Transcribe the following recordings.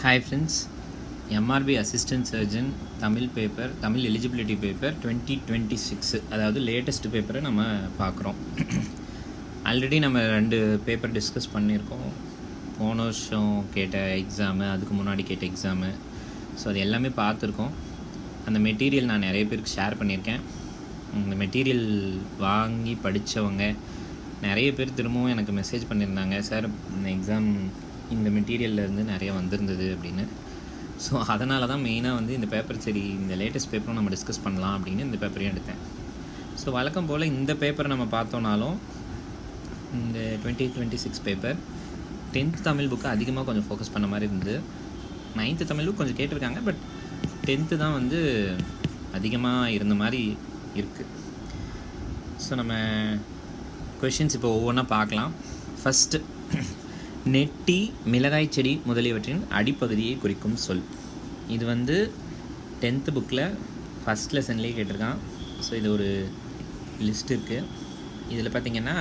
Hi friends, MRB Assistant Surgeon Tamil paper, Tamil eligibility paper 2026, அதாவது latest பேப்பரை நம்ம பார்க்குறோம். ஆல்ரெடி நம்ம 2 பேப்பர் டிஸ்கஸ் பண்ணியிருக்கோம். போன வருஷம் கேட்ட எக்ஸாமு, அதுக்கு முன்னாடி கேட்ட எக்ஸாமு. ஸோ அது எல்லாமே பார்த்துருக்கோம். அந்த மெட்டீரியல் நான் நிறைய பேருக்கு ஷேர் பண்ணியிருக்கேன். இந்த மெட்டீரியல் வாங்கி படித்தவங்க நிறைய பேர் திரும்பவும் எனக்கு மெசேஜ் பண்ணியிருந்தாங்க, சார் இந்த எக்ஸாம் இந்த மெட்டீரியல்லேருந்து நிறைய வந்திருந்தது அப்படின்னு. ஸோ அதனால தான் மெயினாக வந்து இந்த பேப்பர், சரி இந்த லேட்டஸ்ட் பேப்பரும் நம்ம டிஸ்கஸ் பண்ணலாம் அப்படின்னு இந்த பேப்பரையும் எடுத்தேன். ஸோ வழக்கம் போல் இந்த பேப்பரை நம்ம பார்த்தோன்னாலும் இந்த 2026 பேப்பர் 10th தமிழ் புக்கு அதிகமாக கொஞ்சம் ஃபோக்கஸ் பண்ண மாதிரி இருந்தது. 9th தமிழ் புக் கொஞ்சம் கேட்டிருக்காங்க, பட் 10th தான் வந்து அதிகமாக இருந்த மாதிரி இருக்குது. ஸோ நம்ம கொஷின்ஸ் இப்போ ஒவ்வொன்றா பார்க்கலாம். ஃபஸ்ட்டு, நெட்டி, மிளகாய் செடி முதலியவற்றின் அடிப்பகுதியை குறிக்கும் சொல். இது வந்து 10th புக்கில் ஃபஸ்ட் லெசன்லேயே கேட்டிருக்கான். ஸோ இது ஒரு லிஸ்ட் இருக்குது. இதில் பார்த்திங்கன்னா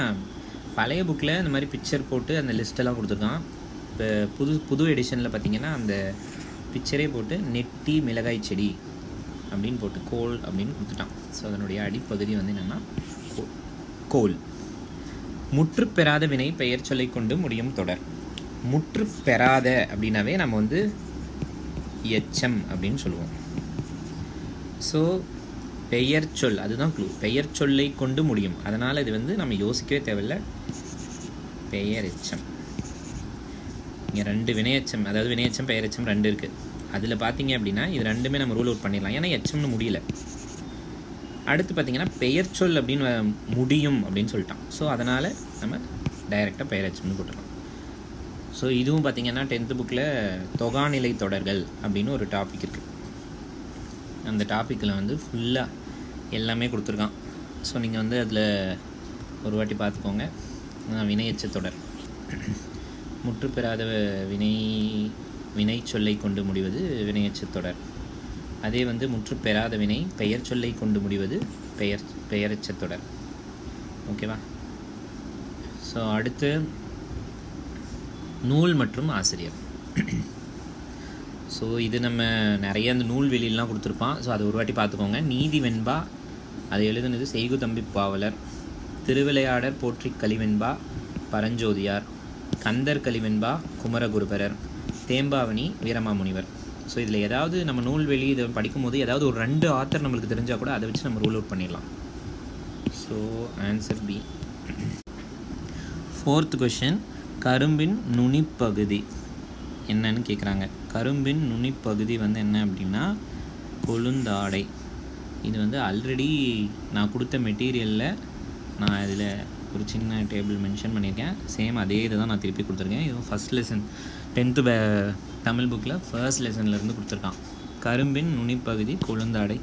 பழைய புக்கில் இந்த மாதிரி பிக்சர் போட்டு அந்த லிஸ்ட்டெல்லாம் கொடுத்துருக்கான். இப்போ புது எடிஷனில் பார்த்திங்கன்னா அந்த பிக்சரே போட்டு நெட்டி மிளகாய் செடி அப்படின்னு போட்டு கோல் அப்படின்னு கொடுத்துட்டான். ஸோ அதனுடைய அடிப்பகுதி வந்து என்னென்னா கோல். முற்று பெறாத வினை பெயர் சொல்லை கொண்டு முடியும் தொடர். முற்று பெறாத அப்படின்னாவே நம்ம வந்து எச்சம் அப்படின்னு சொல்லுவோம். ஸோ பெயர் சொல், அதுதான் க்ளூ. பெயர் சொல்லை கொண்டு முடியும், அதனால் இது வந்து நம்ம யோசிக்கவே தேவையில்லை. பெயர் எச்சம். இங்கே 2 வினையச்சம், அதாவது வினையச்சம் பெயரெச்சம் 2 இருக்குது. அதில் பார்த்தீங்க அப்படின்னா இது ரெண்டுமே நம்ம ரூல் அவுட் பண்ணிடலாம், ஏன்னா எச்சம்னு முடியல. அடுத்து பார்த்திங்கன்னா பெயர் சொல் அப்படின்னு முடியும் அப்படின்னு சொல்லிட்டான். ஸோ அதனால் நம்ம டைரெக்டாக பெயரெச்சம்னு போட்டுடலாம். ஸோ இதுவும் பார்த்திங்கன்னா 10th புக்கில் தொகாநிலை தொடர்கள் அப்படின்னு ஒரு டாபிக் இருக்குது. அந்த டாப்பிக்கில் வந்து ஃபுல்லாக எல்லாமே கொடுத்துருக்கான். ஸோ நீங்கள் வந்து அதில் ஒரு வாட்டி பார்த்துக்கோங்க. வினையச்ச தொடர், முற்று பெறாத வினை சொல்லை கொண்டு முடிவது வினையச்ச தொடர். அதே வந்து முற்று பெறாத வினை பெயர் சொல்லை கொண்டு முடிவது பெயரெச்ச தொடர். ஓகேவா? ஸோ அடுத்து நூல் மற்றும் ஆசிரியர். ஸோ இது நம்ம நிறைய அந்த நூல் வெளியெல்லாம் கொடுத்துருப்பான். ஸோ அது ஒரு வாட்டி பார்த்துக்கோங்க. நீதி வெண்பா, அதை எழுதுனது செய்குதம்பி பாவலர். திருவிளையாடற் போற்றி கலிவெண்பா பரஞ்சோதியார். கந்தர் கலிவெண்பா குமரகுருபரர். தேம்பாவணி வீரமாமுனிவர். ஸோ இதில் ஏதாவது நம்ம நூல்வெளி இதை படிக்கும்போது ஏதாவது ஒரு 2 ஆத்தர் நம்மளுக்கு தெரிஞ்சால் கூட அதை வச்சு நம்ம ரூல் அவுட் பண்ணிடலாம். So answer B. 4th question, கரும்பின் நுனிப்பகுதி என்னன்னு கேட்குறாங்க. கரும்பின் நுனிப்பகுதி வந்து என்ன அப்படின்னா கொழுந்தாடை. இது வந்து ஆல்ரெடி நான் கொடுத்த மெட்டீரியலில் நான் இதில் ஒரு சின்ன டேபிள் மென்ஷன் பண்ணியிருக்கேன். சேம் அதே இதை தான் நான் திருப்பி கொடுத்துருக்கேன். இதுவும் ஃபஸ்ட் லெசன் 10th தமிழ் புக்கில் ஃபர்ஸ்ட் லெசன்லேருந்து கொடுத்துருக்கான். கரும்பின் நுனிப்பகுதி கொழுந்தாடை.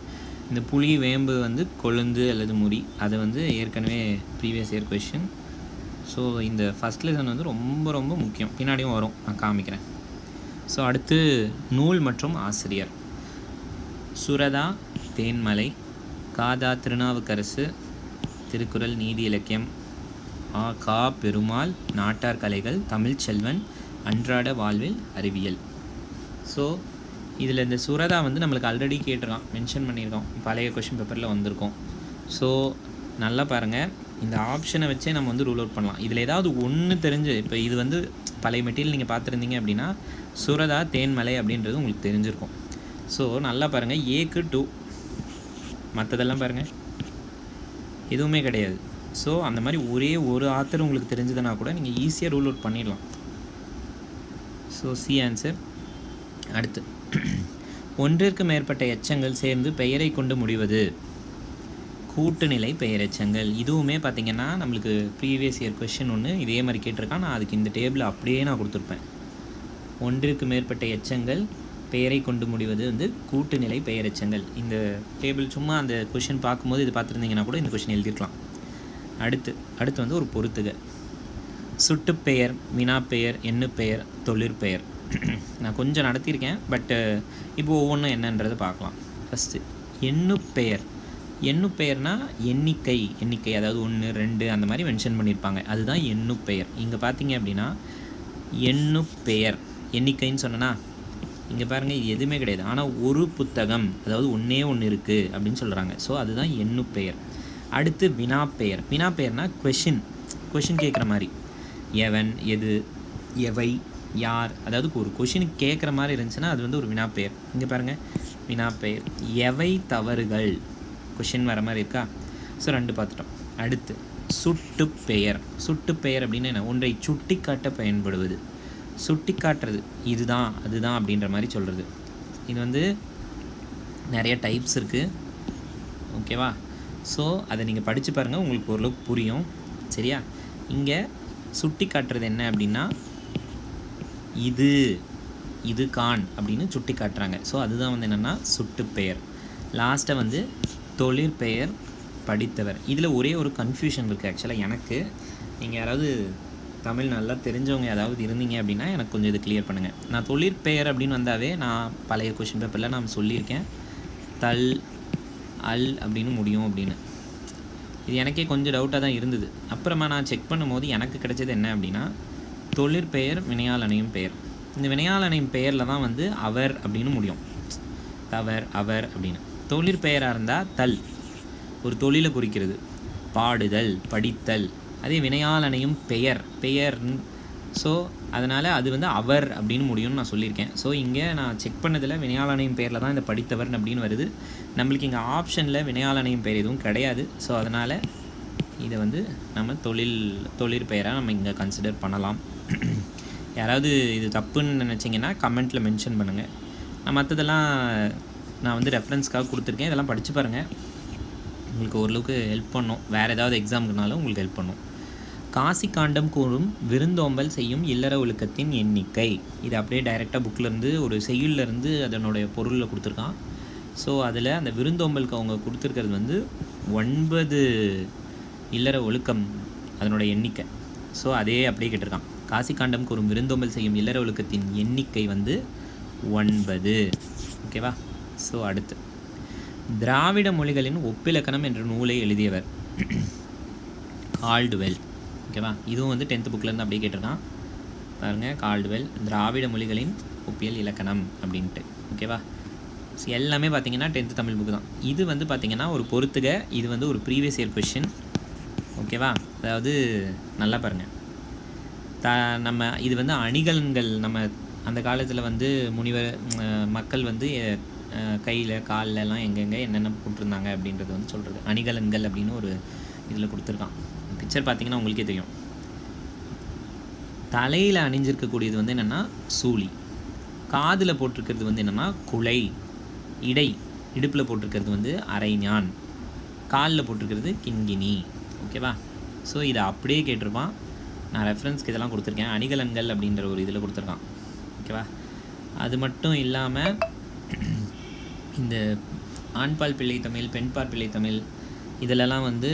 இந்த புளி வேம்பு வந்து கொழுந்து அல்லது முடி, அதை வந்து ஏற்கனவே ப்ரீவியஸ் இயர் கொஷின். ஸோ இந்த ஃபஸ்ட் லெசன் வந்து ரொம்ப ரொம்ப முக்கியம். பின்னாடியும் வரும், நான் காமிக்கிறேன். ஸோ அடுத்து நூல் மற்றும் ஆசிரியர். சுரதா தேன்மலை, காதா திருநாவுக்கரசு, திருக்குறள் நீதி இலக்கியம், கா பெருமாள், நாட்டார் கலைகள், தமிழ் செல்வன், அன்றாட வாழ்வில் அறிவியல். ஸோ இதில் இந்த சுரதா வந்து நம்மளுக்கு ஆல்ரெடி கேட்டிருக்கான், மென்ஷன் பண்ணியிருக்கோம், பழைய கொஷின் பேப்பரில் வந்திருக்கோம். ஸோ நல்லா பாருங்கள், இந்த ஆப்ஷனை வச்சே நம்ம வந்து ரூல் அவுட் பண்ணலாம். இதில் ஏதாவது ஒன்று தெரிஞ்சு, இப்போ இது வந்து பழைய மெட்டீரியல் நீங்கள் பார்த்துருந்தீங்க அப்படின்னா சுரதா தேன்மலை அப்படின்றது உங்களுக்கு தெரிஞ்சிருக்கும். ஸோ நல்லா பாருங்கள், ஏக்கு 2, மற்றதெல்லாம் பாருங்கள் எதுவுமே கிடையாது. ஸோ அந்த மாதிரி ஒரே ஒரு ஆத்தர் உங்களுக்கு தெரிஞ்சதுன்னா கூட நீங்கள் ஈஸியாக ரூல் அவுட் பண்ணிடலாம். So C answer. அடுத்து, ஒன்றிற்கு மேற்பட்ட எச்சங்கள் சேர்ந்து பெயரை கொண்டு முடிவது கூட்டுநிலை பெயரெச்சங்கள். இதுவுமே பார்த்திங்கன்னா நம்மளுக்கு ப்ரீவியஸ் இயர் கொஷின் ஒன்று இதே மாதிரி கேட்டிருக்கான். நான் அதுக்கு இந்த டேபிள் அப்படியே நான் கொடுத்துருப்பேன். ஒன்றிற்கு மேற்பட்ட எச்சங்கள் பெயரை கொண்டு முடிவது வந்து கூட்டுநிலை பெயரெச்சங்கள். இந்த டேபிள் சும்மா அந்த கொஷின் பார்க்கும்போது இது பார்த்துருந்தீங்கன்னா கூட இந்த கொஷின் எழுதியிருக்கலாம். அடுத்து வந்து ஒரு பொறுத்துக. சுட்டுப்பெயர், வினாப்பெயர், எண்ணுப்பெயர், தொழிற்பெயர். நான் கொஞ்சம் நடத்தியிருக்கேன், பட்டு இப்போ ஒவ்வொன்றும் என்னன்றதை பார்க்கலாம். ஃபஸ்ட்டு எண்ணுப்பெயர். எண்ணுப்பெயர்னால் எண்ணிக்கை, அதாவது 1, 2 அந்த மாதிரி மென்ஷன் பண்ணியிருப்பாங்க, அதுதான் எண்ணுப்பெயர். இங்கே பார்த்தீங்க அப்படின்னா எண்ணுப்பெயர் எண்ணிக்கைன்னு சொன்னேன்னா இங்கே பாருங்கள், இது எதுவுமே கிடையாது. ஆனால் ஒரு புத்தகம், அதாவது ஒன்றே ஒன்று இருக்குது அப்படின்னு சொல்கிறாங்க. ஸோ அதுதான் எண்ணுப்பெயர். அடுத்து வினாப்பெயர். வினாப்பெயர்னா கொஷின் கேட்குற மாதிரி. எவன், எது, எவை, யார், அதாவது ஒரு கொஷினுக்கு கேட்குற மாதிரி இருந்துச்சுன்னா அது வந்து ஒரு வினாப்பெயர். இங்கே பாருங்கள், வினாப்பெயர். எவை தவறுகள், கொஷின் வர மாதிரி இருக்கா? ஸோ 2 பார்த்துட்டோம். அடுத்து சுட்டுப்பெயர். சுட்டுப்பெயர் அப்படின்னு என்ன? ஒன்றை சுட்டி காட்ட பயன்படுவது. சுட்டி காட்டுறது, இதுதான் அதுதான் அப்படின்ற மாதிரி சொல்கிறது. இது வந்து நிறைய டைப்ஸ் இருக்குது. ஓகேவா? ஸோ அதை நீங்கள் படித்து பாருங்கள், உங்களுக்கு ஓரளவுக்கு புரியும். சரியா? இங்கே சுட்டி காட்டுறது என்ன அப்படின்னா, இது கான் அப்படின்னு சுட்டி காட்டுறாங்க. ஸோ அதுதான் வந்து என்னென்னா சுட்டுப்பெயர். லாஸ்ட்டை வந்து தொழிற்பெயர், படித்தவர். இதில் ஒரே ஒரு கன்ஃபியூஷன் இருக்குது ஆக்சுவலாக எனக்கு. நீங்கள் யாராவது தமிழ் நல்லா தெரிஞ்சவங்க ஏதாவது இருந்தீங்க அப்படின்னா எனக்கு கொஞ்சம் இது கிளியர் பண்ணுங்கள். நான் தொழிற்பெயர் அப்படின்னு வந்தாவே நான் பழைய கொஷின் பேப்பரில் நான் சொல்லியிருக்கேன், தல், அல் அப்படின்னு முடியும் அப்படின்னு. இது எனக்கே கொஞ்சம் டவுட்டாக தான் இருந்தது. அப்புறமா நான் செக் பண்ணும்போது எனக்கு கிடைச்சது என்ன அப்படின்னா, தொழிற்பெயர் வினையால் அணையும் பெயர். இந்த வினையால் அணையும் பெயரில் தான் வந்து அவர் அப்படின்னு முடியும், தவர், அவர் அப்படின்னு. தொழிற்பெயராக இருந்தால் தல், ஒரு தொழிலை குறிக்கிறது, பாடுதல், படித்தல். அதே வினையால் அணையும் பெயர். ஸோ அதனால் அது வந்து அவர் அப்படின்னு முடியும்னு நான் சொல்லியிருக்கேன். ஸோ இங்கே நான் செக் பண்ணதில் வினையால் அணையும் பெயரில் தான் இந்த படித்தவர் அப்படின்னு வருது. நம்மளுக்கு இங்கே ஆப்ஷனில் வினையால் அணையும் பெயர் எதுவும் கிடையாது. ஸோ அதனால் இதை வந்து நம்ம தொழிற்பெயராக நம்ம இங்கே கன்சிடர் பண்ணலாம். யாராவது இது தப்புன்னு நினச்சிங்கன்னா கமெண்ட்டில் மென்ஷன் பண்ணுங்கள். நான் மற்றதெல்லாம் நான் வந்து ரெஃபரன்ஸ்க்காக கொடுத்துருக்கேன். இதெல்லாம் படித்து பாருங்கள், உங்களுக்கு ஓரளவுக்கு ஹெல்ப் பண்ணும். வேறு ஏதாவது எக்ஸாமுக்குனாலும் உங்களுக்கு ஹெல்ப் பண்ணும். காசி காண்டம் கூறும் விருந்தோம்பல் செய்யும் இல்லற ஒழுக்கத்தின் எண்ணிக்கை. இது அப்படியே டைரெக்டாக புக்கிலேருந்து ஒரு செய்யுள்லேருந்து அதனுடைய பொருளில் கொடுத்துருக்கான். ஸோ அதில் அந்த விருந்தோம்பலுக்கு அவங்க கொடுத்துருக்கிறது வந்து 9 இல்லற ஒழுக்கம், அதனோட எண்ணிக்கை. ஸோ அதே அப்படியே கேட்டிருக்கான். காசி காண்டம் கூறும் விருந்தோம்பல் செய்யும் இல்லற ஒழுக்கத்தின் எண்ணிக்கை வந்து 9. ஓகேவா? ஸோ அடுத்து திராவிட மொழிகளின் ஒப்பிலக்கணம் என்ற நூலை எழுதியவர் கால்டுவெல். ஓகேவா? இதுவும் வந்து 10th புக்கிலேருந்து அப்படியே கேட்டிருக்கான் பாருங்கள். கால்டுவெல், திராவிட மொழிகளின் ஒப்பியல் இலக்கணம் அப்படின்ட்டு. ஓகேவா? ஸோ எல்லாமே பார்த்தீங்கன்னா 10th தமிழ் புக்கு தான். இது வந்து பார்த்திங்கன்னா ஒரு பொறுத்துக, இது வந்து ஒரு ப்ரீவியஸ் இயர் கொஷின். ஓகேவா? அதாவது நல்லா பாருங்கள், நம்ம இது வந்து அணிகலன்கள். நம்ம அந்த காலத்தில் வந்து மக்கள் வந்து கையில் கால்லலாம் எங்கெங்கே என்னென்ன போட்டிருந்தாங்க அப்படின்றது வந்து சொல்கிறது. அணிகலன்கள் அப்படின்னு ஒரு இதில் கொடுத்துருக்கான். பிக்சர் பார்த்திங்கன்னா உங்களுக்கே தெரியும். தலையில் அணிஞ்சிருக்கக்கூடியது வந்து என்னென்னா சூளி, காதில் போட்டிருக்கிறது வந்து என்னென்னா குலை, இடுப்பில் போட்டிருக்கிறது வந்து அரைஞான், காலில் போட்டிருக்கிறது கிண்கிணி. ஓகேவா? ஸோ இதை அப்படியே கேட்டிருப்பான். நான் ரெஃபரன்ஸ்க்கு இதெல்லாம் கொடுத்துருக்கேன். அணிகலன்கள் அப்படின்ற ஒரு இதில் கொடுத்துருக்கான். ஓகேவா? அது மட்டும் இல்லாமல் இந்த ஆண்பால் பிள்ளை தமிழ், பெண்பால் பிள்ளை தமிழ் இதிலெல்லாம் வந்து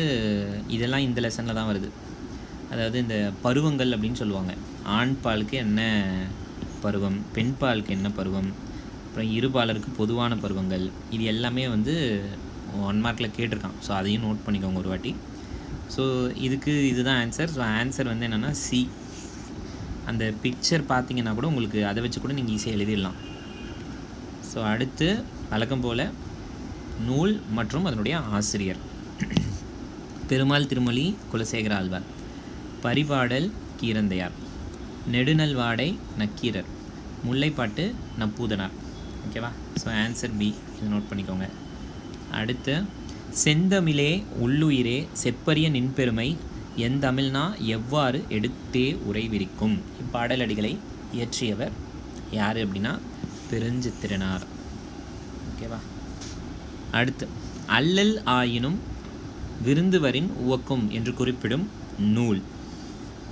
இதெல்லாம் இந்த லெசனில் தான் வருது. அதாவது இந்த பருவங்கள் அப்படின்னு சொல்லுவாங்க. ஆண்பாலுக்கு என்ன பருவம், பெண்பாலுக்கு என்ன பருவம், அப்புறம் இருபாலருக்கு பொதுவான பருவங்கள், இது எல்லாமே வந்து 1 மார்க்கில் கேட்டிருக்கான். ஸோ அதையும் நோட் பண்ணிக்கோங்க ஒரு வாட்டி. ஸோ இதுதான் ஆன்சர். ஸோ ஆன்சர் வந்து என்னென்னா சி. அந்த பிக்சர் பார்த்தீங்கன்னா கூட உங்களுக்கு அதை வச்சு கூட நீங்கள் ஈஸியாக எழுதிடலாம். ஸோ அடுத்து வழக்கம் போல் நூல் மற்றும் அதனுடைய ஆசிரியர். பெருமாள் திருமொழி குலசேகர ஆழ்வார், பரிபாடல் கீரந்தையார், நெடுநல்வாடை நக்கீரர், முல்லைப்பாட்டு நப்பூதனார். ஓகேவா? ஸோ ஆன்சர் பி, இதை நோட் பண்ணிக்கோங்க. அடுத்து செந்தமிழே உள்ளுயிரே செப்பரிய நின்பெருமை எந்தமிழ்னா எவ்வாறு எடுத்தே உரைவிரிக்கும். இப்பாடலடிகளை இயற்றியவர் யார் அப்படின்னா பெருஞ்சித்திரனார். ஓகேவா? அடுத்து அல்லல் ஆயினும் விருந்துவரின் உவக்கும் என்று குறிப்பிடும் நூல்.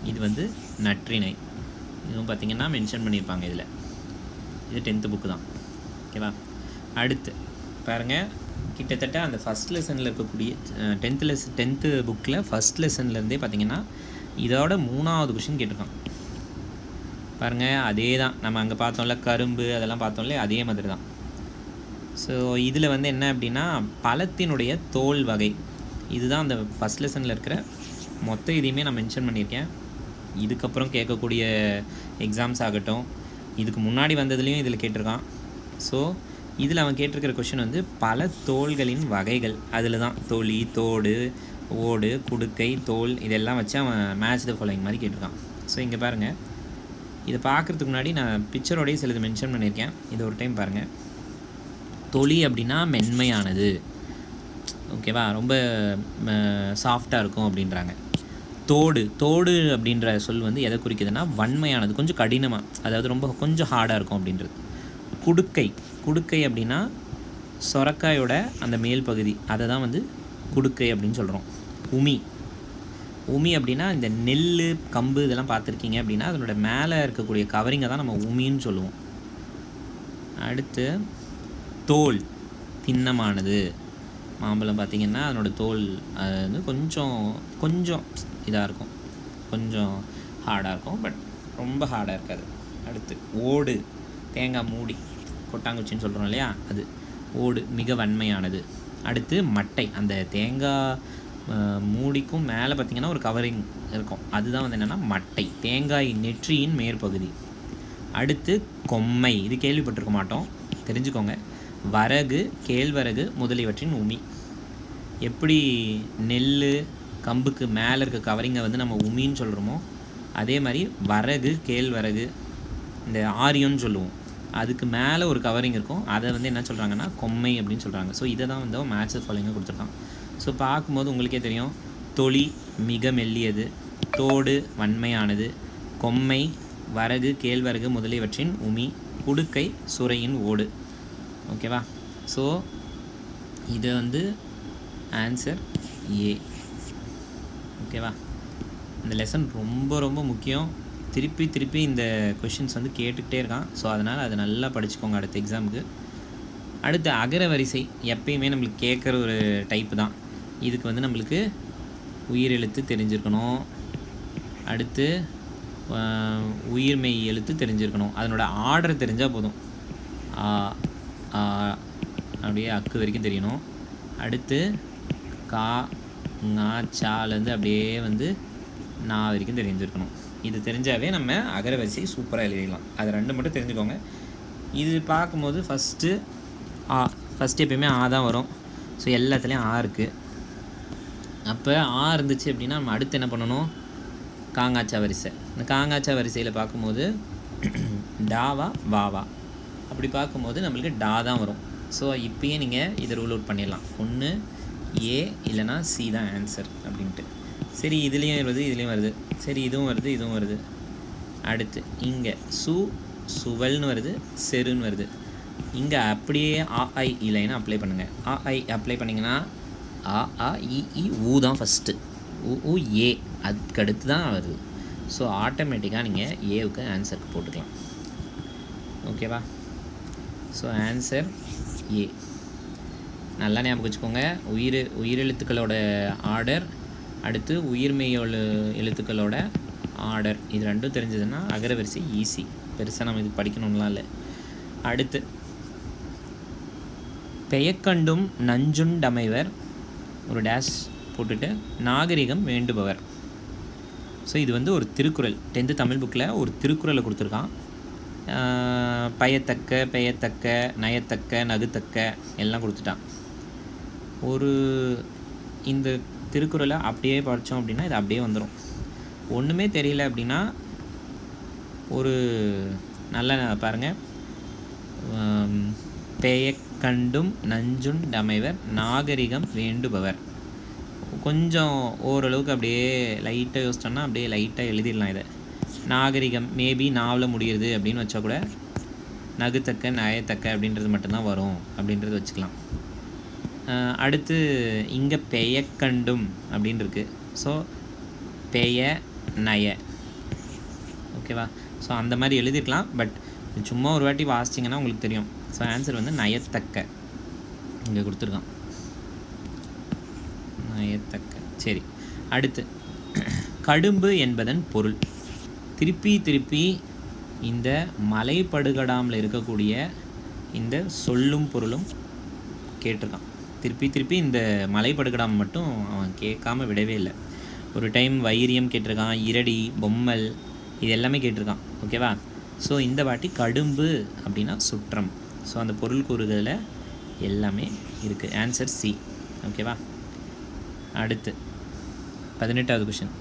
இது வந்து நற்றிணை. இதுவும் பார்த்திங்கன்னா மென்ஷன் பண்ணியிருப்பாங்க இதில். இது 10th புக்கு தான். ஓகேவா? அடுத்து பாருங்கள், கிட்டத்தட்ட அந்த ஃபஸ்ட் லெசனில் இருக்கக்கூடிய 10th புக்கில் ஃபஸ்ட் லெசன்லேருந்தே பார்த்திங்கன்னா இதோட 3வது கொஷின் கேட்டிருக்கான் பாருங்கள். அதே தான் நம்ம அங்கே பார்த்தோம்ல, கரும்பு அதெல்லாம் பார்த்தோம்ல, அதே மாதிரி தான். ஸோ இதில் வந்து என்ன அப்படின்னா பழத்தினுடைய தோல் வகை. இதுதான் அந்த ஃபஸ்ட் லெசனில் இருக்கிற மொத்த இதையுமே நான் மென்ஷன் பண்ணியிருக்கேன். இதுக்கப்புறம் கேட்கக்கூடிய எக்ஸாம்ஸ் ஆகட்டும், இதுக்கு முன்னாடி வந்ததுலேயும் இதில் கேட்டிருக்கான். ஸோ இதில் அவன் கேட்டிருக்கிற கொஷின் வந்து பல தோள்களின் வகைகள். அதில் தான் தொளி, தோடு, ஓடு, குடுக்கை, தோல் இதெல்லாம் வச்சு அவன் மேட்ச் த ஃபாலோயிங் மாதிரி கேட்டிருக்கான். ஸோ இங்கே பாருங்கள், இதை பார்க்குறதுக்கு முன்னாடி நான் பிக்சரோடையே சிலது மென்ஷன் பண்ணியிருக்கேன். இதை ஒரு டைம் பாருங்கள். தொளி அப்படின்னா மென்மையானது, ஓகேவா, ரொம்ப சாஃப்டாக இருக்கும் அப்படின்றாங்க. தோடு அப்படின்ற சொல் வந்து எதை குறிக்குதுன்னா வன்மையானது, கொஞ்சம் கடினமாக, அதாவது ரொம்ப கொஞ்சம் ஹார்டாக இருக்கும் அப்படின்றது. குடுக்கை அப்படின்னா சொரக்காயோட அந்த மேல் பகுதி, அதை தான் வந்து குடுக்கை அப்படின்னு சொல்கிறோம். உமி அப்படின்னா இந்த நெல், கம்பு இதெல்லாம் பார்த்துருக்கீங்க அப்படின்னா அதனோட மேலே இருக்கக்கூடிய கவரிங்கை தான் நம்ம உமின்னு சொல்லுவோம். அடுத்து தோல், திண்ணமானது. மாம்பழம் பார்த்திங்கன்னா அதனோட தோல் அது வந்து கொஞ்சம் இதாக இருக்கும், கொஞ்சம் ஹார்டாக இருக்கும், பட் ரொம்ப ஹார்டாக இருக்காது. அடுத்து ஓடு, தேங்காய் மூடி, கொட்டாங்குச்சின்னு சொல்கிறோம் இல்லையா, அது ஓடு, மிக வன்மையானது. அடுத்து மட்டை, அந்த தேங்காய் மூடிக்கும் மேலே பார்த்திங்கன்னா ஒரு கவரிங் இருக்கும், அதுதான் வந்து என்னென்னா மட்டை, தேங்காய் நெற்றியின் மேற்பகுதி. அடுத்து கொம்மை, இது கேள்விப்பட்டிருக்க மாட்டோம், தெரிஞ்சுக்கோங்க. வரகு, கேழ்வரகு முதலியவற்றின் உமி. எப்படி நெல், கம்புக்கு மேலே இருக்க கவரிங்கை வந்து நம்ம உமின்னு சொல்கிறோமோ, அதே மாதிரி வரகு, கேழ்வரகு, இந்த ஆரியம்னு சொல்லுவோம், அதுக்கு மேலே ஒரு கவரிங் இருக்கும், அதை வந்து என்ன சொல்கிறாங்கன்னா கொம்மை அப்படின்னு சொல்கிறாங்க. ஸோ இதை தான் வந்து மேட்ச் த ஃபாலோயிங்காக கொடுத்துருக்கான். ஸோ பார்க்கும்போது உங்களுக்கே தெரியும், தொளி மிக மெல்லியது, தோடு வன்மையானது, கொம்மை வரகு, கேழ்வரகு முதலியவற்றின் உமி, குடுக்கை சுரையின் ஓடு. ஓகேவா? ஸோ இது வந்து ஆன்சர் ஏ. ஓகேவா? இந்த லெசன் ரொம்ப ரொம்ப முக்கியம். திருப்பி இந்த கொஷின்ஸ் வந்து கேட்டுக்கிட்டே இருக்கான். ஸோ அதனால் அதை நல்லா படிச்சுக்கோங்க அடுத்த எக்ஸாமுக்கு. அடுத்து அகர வரிசை எப்பயுமே நம்மளுக்கு கேட்குற ஒரு டைப்பு தான். இதுக்கு வந்து நம்மளுக்கு உயிரெழுத்து தெரிஞ்சிருக்கணும், அடுத்து உயிர்மெய் எழுத்து தெரிஞ்சிருக்கணும், அதனோட ஆர்டர் தெரிஞ்சால் போதும். அப்படியே அக்கு வரைக்கும் தெரியணும். அடுத்து கா, ஙா, சாலேருந்து அப்படியே வந்து நா வரைக்கும் தெரிஞ்சிருக்கணும். இது தெரிஞ்சாவே நம்ம அகர வரிசை சூப்பராக எழுதிடலாம். அது ரெண்டு மட்டும் தெரிஞ்சுக்கோங்க. இது பார்க்கும்போது ஃபஸ்ட்டு எப்பயுமே ஆ தான் வரும். ஸோ எல்லாத்துலேயும் ஆ இருக்குது. அப்போ ஆ இருந்துச்சு அப்படின்னா நம்ம அடுத்து என்ன பண்ணணும், காங்காச்சா வரிசை. இந்த காங்காச்சா வரிசையில் பார்க்கும்போது டாவா வாவா, அப்படி பார்க்கும்போது நம்மளுக்கு டா தான் வரும். ஸோ இப்போயே நீங்கள் இதை ரூல் அவுட் பண்ணிடலாம். ஒன்று ஏ இல்லைனா சி தான் ஆன்சர் அப்படின்ட்டு. சரி, இதுலேயும் வருது, சரி இதுவும் வருது. அடுத்து இங்கே சுவல்னு வருது, செருன்னு வருது. இங்கே அப்படியே ஆஐ இல்லைன்னா அப்ளை பண்ணுங்கள். ஆஐ அப்ளை பண்ணிங்கன்னா இ ஊ தான் ஃபஸ்ட்டு, ஊ ஏ அதுக்கடுத்து தான் வருது. ஸோ ஆட்டோமேட்டிக்காக நீங்கள் ஏவுக்கு ஆன்சருக்கு போட்டுக்கலாம். ஓகேவா? ஸோ ஆன்சர் ஏ. நல்லா ஞாபகம் வச்சுக்கோங்க. உயிரெழுத்துக்களோட ஆர்டர், அடுத்து உயிர்மெய்யோட எழுத்துக்களோட ஆர்டர், இது ரெண்டும் தெரிஞ்சதுன்னா அகரவரிசை ஈஸி. பெருசாக நம்ம இது படிக்கணும்லாம் இல்லை. அடுத்து பெயக்கண்டும் நஞ்சுண்டமைவர், ஒரு டேஷ் போட்டுட்டு நாகரிகம் வேண்டுபவர். ஸோ இது வந்து ஒரு திருக்குறள். 10th தமிழ் புக்கில் ஒரு திருக்குறளை கொடுத்துருக்கான். பெயத்தக்க, நயத்தக்க, நகுத்தக்க எல்லாம் கொடுத்துட்டான். இந்த திருக்குறளை அப்படியே படித்தோம் அப்படின்னா இது அப்படியே வந்துடும். ஒன்றுமே தெரியல அப்படின்னா ஒரு நல்ல பாருங்கள், பெயக்கண்டும் நஞ்சுண்டமைவர் நாகரிகம் வேண்டுபவர். கொஞ்சம் ஓரளவுக்கு அப்படியே லைட்டாக யோசிச்சோன்னா அப்படியே லைட்டாக எழுதிடலாம். இதை நாகரிகம் மேபி நாவில் முடியுது அப்படின்னு வச்சா கூட நகுத்தக்க, நயத்தக்க அப்படின்றது மட்டும்தான் வரும் அப்படின்றது வச்சுக்கலாம். அடுத்து இங்கே பெயக்கண்டும் அப்படின்னு இருக்குது. ஸோ பெய நய, ஓகேவா? ஸோ அந்த மாதிரி எழுதிருக்கலாம். பட் சும்மா ஒரு வாட்டி வாசிச்சிங்கன்னா உங்களுக்கு தெரியும். ஸோ ஆன்சர் வந்து நயத்தக்க இங்கே கொடுத்துருக்கான், நயத்தக்க. சரி, அடுத்து கடும்பு என்பதன் பொருள். திருப்பி இந்த மலைப்படுகடாமில் இருக்கக்கூடிய இந்த சொல்லும் பொருளும் கேட்டிருக்கான். திருப்பி இந்த மலைப்படுகடாம் மட்டும் அவன் கேட்காம விடவே இல்லை. ஒரு டைம் வைரியம் கேட்டிருக்கான், இரடி, பொம்மல், இது எல்லாமே கேட்டிருக்கான். ஓகேவா? ஸோ இந்த வாட்டி கடும்பு அப்படின்னா சுற்றம். ஸோ அந்த பொருள் கூறுகளில் எல்லாமே இருக்குது. Answer C. ஓகேவா? அடுத்து 18வது கொஷின்.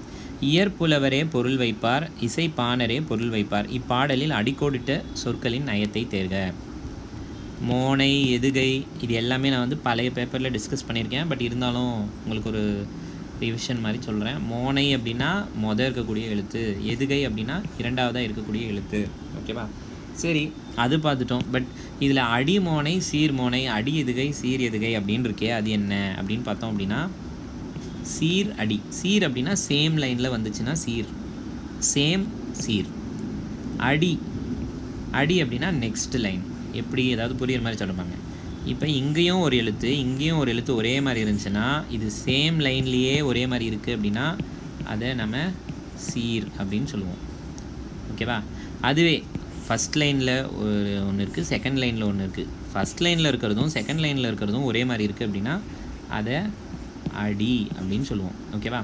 இயற்புலவரே பொருள் வைப்பார், இசைப்பாணரே பொருள் வைப்பார். இப்பாடலில் அடிக்கோடிட்ட சொற்களின் நயத்தை தேர்க. மோனை, எதுகை, இது எல்லாமே நான் வந்து பழைய பேப்பரில் டிஸ்கஸ் பண்ணியிருக்கேன். பட் இருந்தாலும் உங்களுக்கு ஒரு ரிவிஷன் மாதிரி சொல்கிறேன். மோனை அப்படின்னா இருக்கக்கூடிய எழுத்து, எதுகை அப்படின்னா இரண்டாவதாக இருக்கக்கூடிய எழுத்து. ஓகேவா? சரி, அது பார்த்துட்டோம். பட் இதில் அடிமோனை, சீர்மோனை, அடி எதுகை, சீர் எதுகை அப்படின்னு இருக்கே, அது என்ன அப்படின்னு பார்த்தோம் அப்படின்னா சீர் அடி. சீர் அப்படின்னா சேம் லைனில் வந்துச்சுன்னா சீர், சேம் சீர். அடி அடி அப்படின்னா நெக்ஸ்ட் லைன். எப்படி ஏதாவது புரியுற மாதிரி சொல்லுவாங்க. இப்போ இங்கேயும் ஒரு எழுத்து, இங்கேயும் ஒரு எழுத்து ஒரே மாதிரி இருந்துச்சுன்னா, இது சேம் லைன்லேயே ஒரே மாதிரி இருக்குது அப்படின்னா அதை நம்ம சீர் அப்படின்னு சொல்லுவோம். ஓகேவா? அதுவே ஃபஸ்ட் லைனில் ஒன்று இருக்குது, செகண்ட் லைனில் ஒன்று இருக்குது. ஃபஸ்ட் லைனில் இருக்கிறதும் செகண்ட் லைனில் இருக்கிறதும் ஒரே மாதிரி இருக்குது அப்படின்னா அதை அடி அப்படின்னு சொல்லுவோம். ஓகேவா?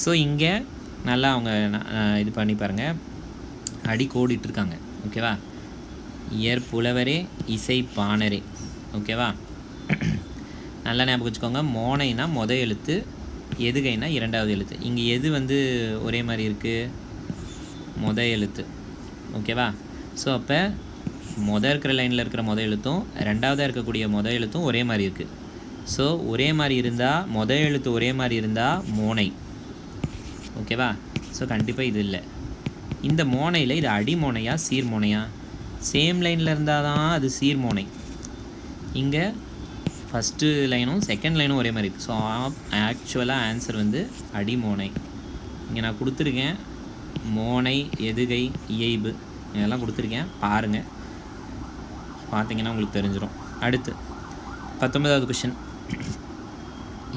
ஸோ இங்கே நல்லா அவங்க இது பண்ணி பாருங்கள், அடி கோடிட்டுருக்காங்க. ஓகேவா? இயற்புலவரே இசைப்பாணரே. ஓகேவா? நல்லா ஞாபகம் வச்சுக்கோங்க. மோனைனா மொதல் எழுத்து, எதுகைனா இரண்டாவது எழுத்து. இங்கே எது வந்து ஒரே மாதிரி இருக்குது? மொதல் எழுத்து. ஓகேவா? ஸோ அப்போ இருக்கிற லைனில் இருக்கிற மொதல் எழுத்தும் ரெண்டாவதாக இருக்கக்கூடிய மொதல் எழுத்தும் ஒரே மாதிரி இருக்குது. ஸோ ஒரே மாதிரி இருந்தால், மொதல் எழுத்து ஒரே மாதிரி இருந்தால் மோனை. ஓகேவா? ஸோ கண்டிப்பாக இது இல்லை. இந்த மோனையில் இது அடிமோனையா சீர்மோனையா? சேம் லைனில் இருந்தால் தான் அது சீர்மோனை. இங்கே ஃபஸ்ட்டு லைனும் செகண்ட் லைனும் ஒரே மாதிரி இருக்குது. ஸோ ஆக்சுவலாக ஆன்சர் வந்து அடிமோனை. இங்கே நான் கொடுத்துருக்கேன் மோனை, எதுகை, இயைபு இதெல்லாம் கொடுத்துருக்கேன், பாருங்கள். பார்த்தீங்கன்னா உங்களுக்கு தெரிஞ்சிடும். அடுத்து 19வது கொஷின்.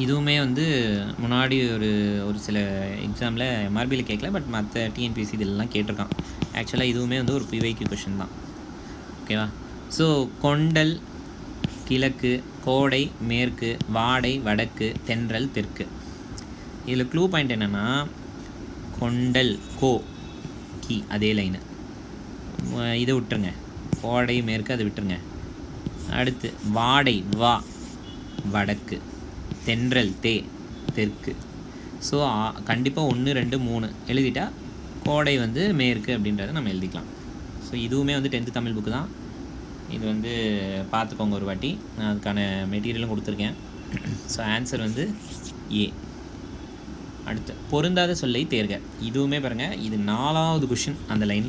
இதுவுமே வந்து முன்னாடி ஒரு சில எக்ஸாமில் எம்ஆர்பியில் கேட்கல, பட் மற்ற டிஎன்பிஎஸ்சி இதெல்லாம் கேட்டிருக்கான். ஆக்சுவலாக இதுவுமே வந்து ஒரு பிவைக்கு கொஷின் தான். ஓகேவா? ஸோ கொண்டல் கிழக்கு, கோடை மேற்கு, வாடை வடக்கு, தென்றல் தெற்கு. இதில் க்ளூ பாயிண்ட் என்னென்னா, கொண்டல் கோ கி அதே லைனு, இதை விட்டுருங்க. கோடை மேற்கு அதை விட்டுருங்க. அடுத்து வாடை வா வடக்கு, தென்றல் தே தெற்கு. ஸோ கண்டிப்பாக 1 2 3 எழுதிட்டா கோடை வந்து மேற்கு அப்படின்றத நம்ம எழுதிக்கலாம். ஸோ இதுவுமே வந்து 10th தமிழ் புக்கு தான். இது வந்து பார்த்துக்கோங்க ஒரு வாட்டி. நான் அதுக்கான மெட்டீரியலும் கொடுத்துருக்கேன். ஸோ ஆன்சர் வந்து ஏ. அடுத்து பொருந்தாத சொல்லை தேர்க. இதுவுமே பாருங்கள், இது 4வது கொஷின் அந்த லைன்,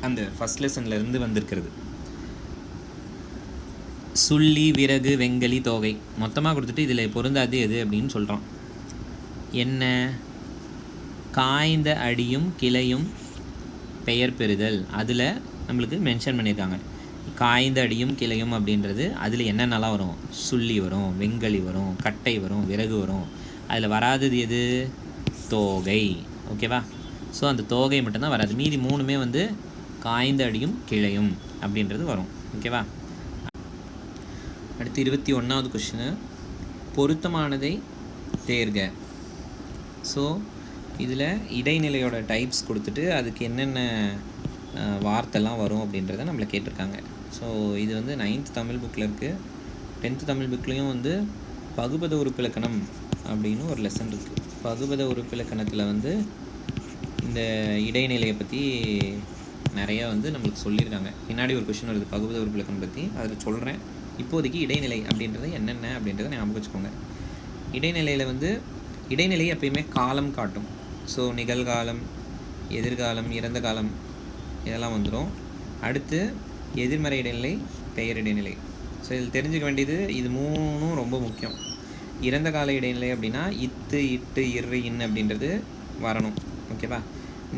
அந்த ஃபஸ்ட் லெசன்லேருந்து வந்திருக்கிறது. சுள்ளி, விறகு, வெங்கலி, தோகை மொத்தமாக கொடுத்துட்டு இதில் பொருந்தாது எது அப்படின்னு சொல்கிறான். என்ன? காய்ந்த அடியும் கிளையும் பெயர் பெறுதல். அதில் நம்மளுக்கு மென்ஷன் பண்ணியிருக்காங்க. காய்ந்த அடியும் கிளையும் அப்படின்றது அதில் என்னென்னலாம் வரும்? சுள்ளி வரும், வெங்கலி வரும், கட்டை வரும், விறகு வரும். அதில் வராதது எது? தோகை. ஓகேவா? ஸோ அந்த தோகை மட்டும்தான் வராது. மீதி 3மே வந்து காய்ந்த அடியும் கிளையும் அப்படின்றது வரும். ஓகேவா? அடுத்து 21வது கொஷினு. பொருத்தமானதை தேர்க. ஸோ இதில் இடைநிலையோட டைப்ஸ் கொடுத்துட்டு அதுக்கு என்னென்ன வார்த்தைலாம் வரும் அப்படின்றத நம்மளை கேட்டிருக்காங்க. ஸோ இது வந்து 9th தமிழ் புக்கில் இருக்குது. 10th தமிழ் புக்லேயும் வந்து பகுபத உறுப்பிலக்கணம் அப்படின்னு ஒரு லெசன் இருக்குது. பகுபத உறுப்பிலக்கணத்தில் வந்து இந்த இடைநிலையை பற்றி நிறையா வந்து நம்மளுக்கு சொல்லியிருக்காங்க. பின்னாடி ஒரு கொஷின் வருது பகுபத உறுப்பிலக்கணம் பற்றி, அதில் சொல்கிறேன். இப்போதைக்கு இடைநிலை அப்படின்றது என்னென்ன அப்படின்றத ஞாபகம் வச்சுக்கோங்க. இடைநிலையில் வந்து இடைநிலை எப்பயுமே காலம் காட்டும். ஸோ நிகழ்காலம், எதிர்காலம், இறந்த காலம் இதெல்லாம் வந்துடும். அடுத்து எதிர்மறை இடைநிலை, பெயர் இடைநிலை. ஸோ இதில் தெரிஞ்சுக்க வேண்டியது இது 3ம் ரொம்ப முக்கியம். இறந்த கால இடைநிலை அப்படின்னா இத்து, இட்டு, இரு, இன் அப்படின்றது வரணும். ஓகேவா?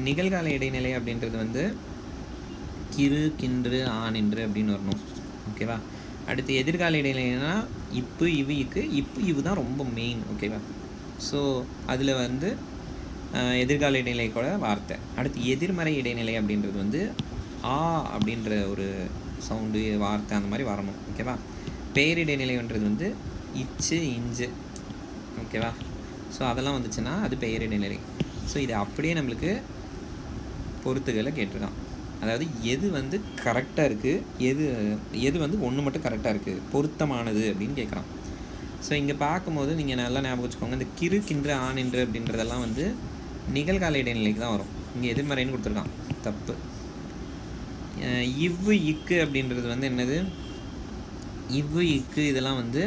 நிகழ்கால இடைநிலை அப்படின்றது வந்து கிரு, கின்று, ஆன், என்று அப்படின்னு வரணும். ஓகேவா? அடுத்து எதிர்கால இடைநிலைனா இப்பு, இவு, இக்கு. இப்பு, இவு தான் ரொம்ப மெயின். ஓகேவா? ஸோ அதில் வந்து எதிர்கால இடைநிலை கூட வார்த்தை. அடுத்து எதிர்மறை இடைநிலை அப்படின்றது வந்து ஆ அப்படின்ற ஒரு சவுண்டு, வார்த்தை அந்த மாதிரி வரணும். ஓகேவா? பெயர் இடைநிலைன்றது வந்து இச்சு, இஞ்சு. ஓகேவா? ஸோ அதெல்லாம் வந்துச்சுன்னா அது பெயர் இடைநிலை. ஸோ இது அப்படியே நம்மளுக்கு பொறுத்துகளை கேட்டிருக்கான். அதாவது எது வந்து கரெக்டாக இருக்குது, எது வந்து ஒன்று மட்டும் கரெக்டாக இருக்குது, பொருத்தமானது அப்படின்னு கேட்குறான். ஸோ இங்கே பார்க்கும்போது நீங்கள் நல்லா ஞாபகம் வச்சுக்கோங்க, இந்த கிறு, கின்று, ஆண், என்று அப்படின்றதெல்லாம் வந்து நிகழ்கால இடைநிலைக்கு தான் வரும். இங்கே எதிர்மறைன்னு கொடுத்துருக்கான், தப்பு. இவ்வு, இக்கு அப்படின்றது வந்து என்னது? இவ்வு, இக்கு இதெல்லாம் வந்து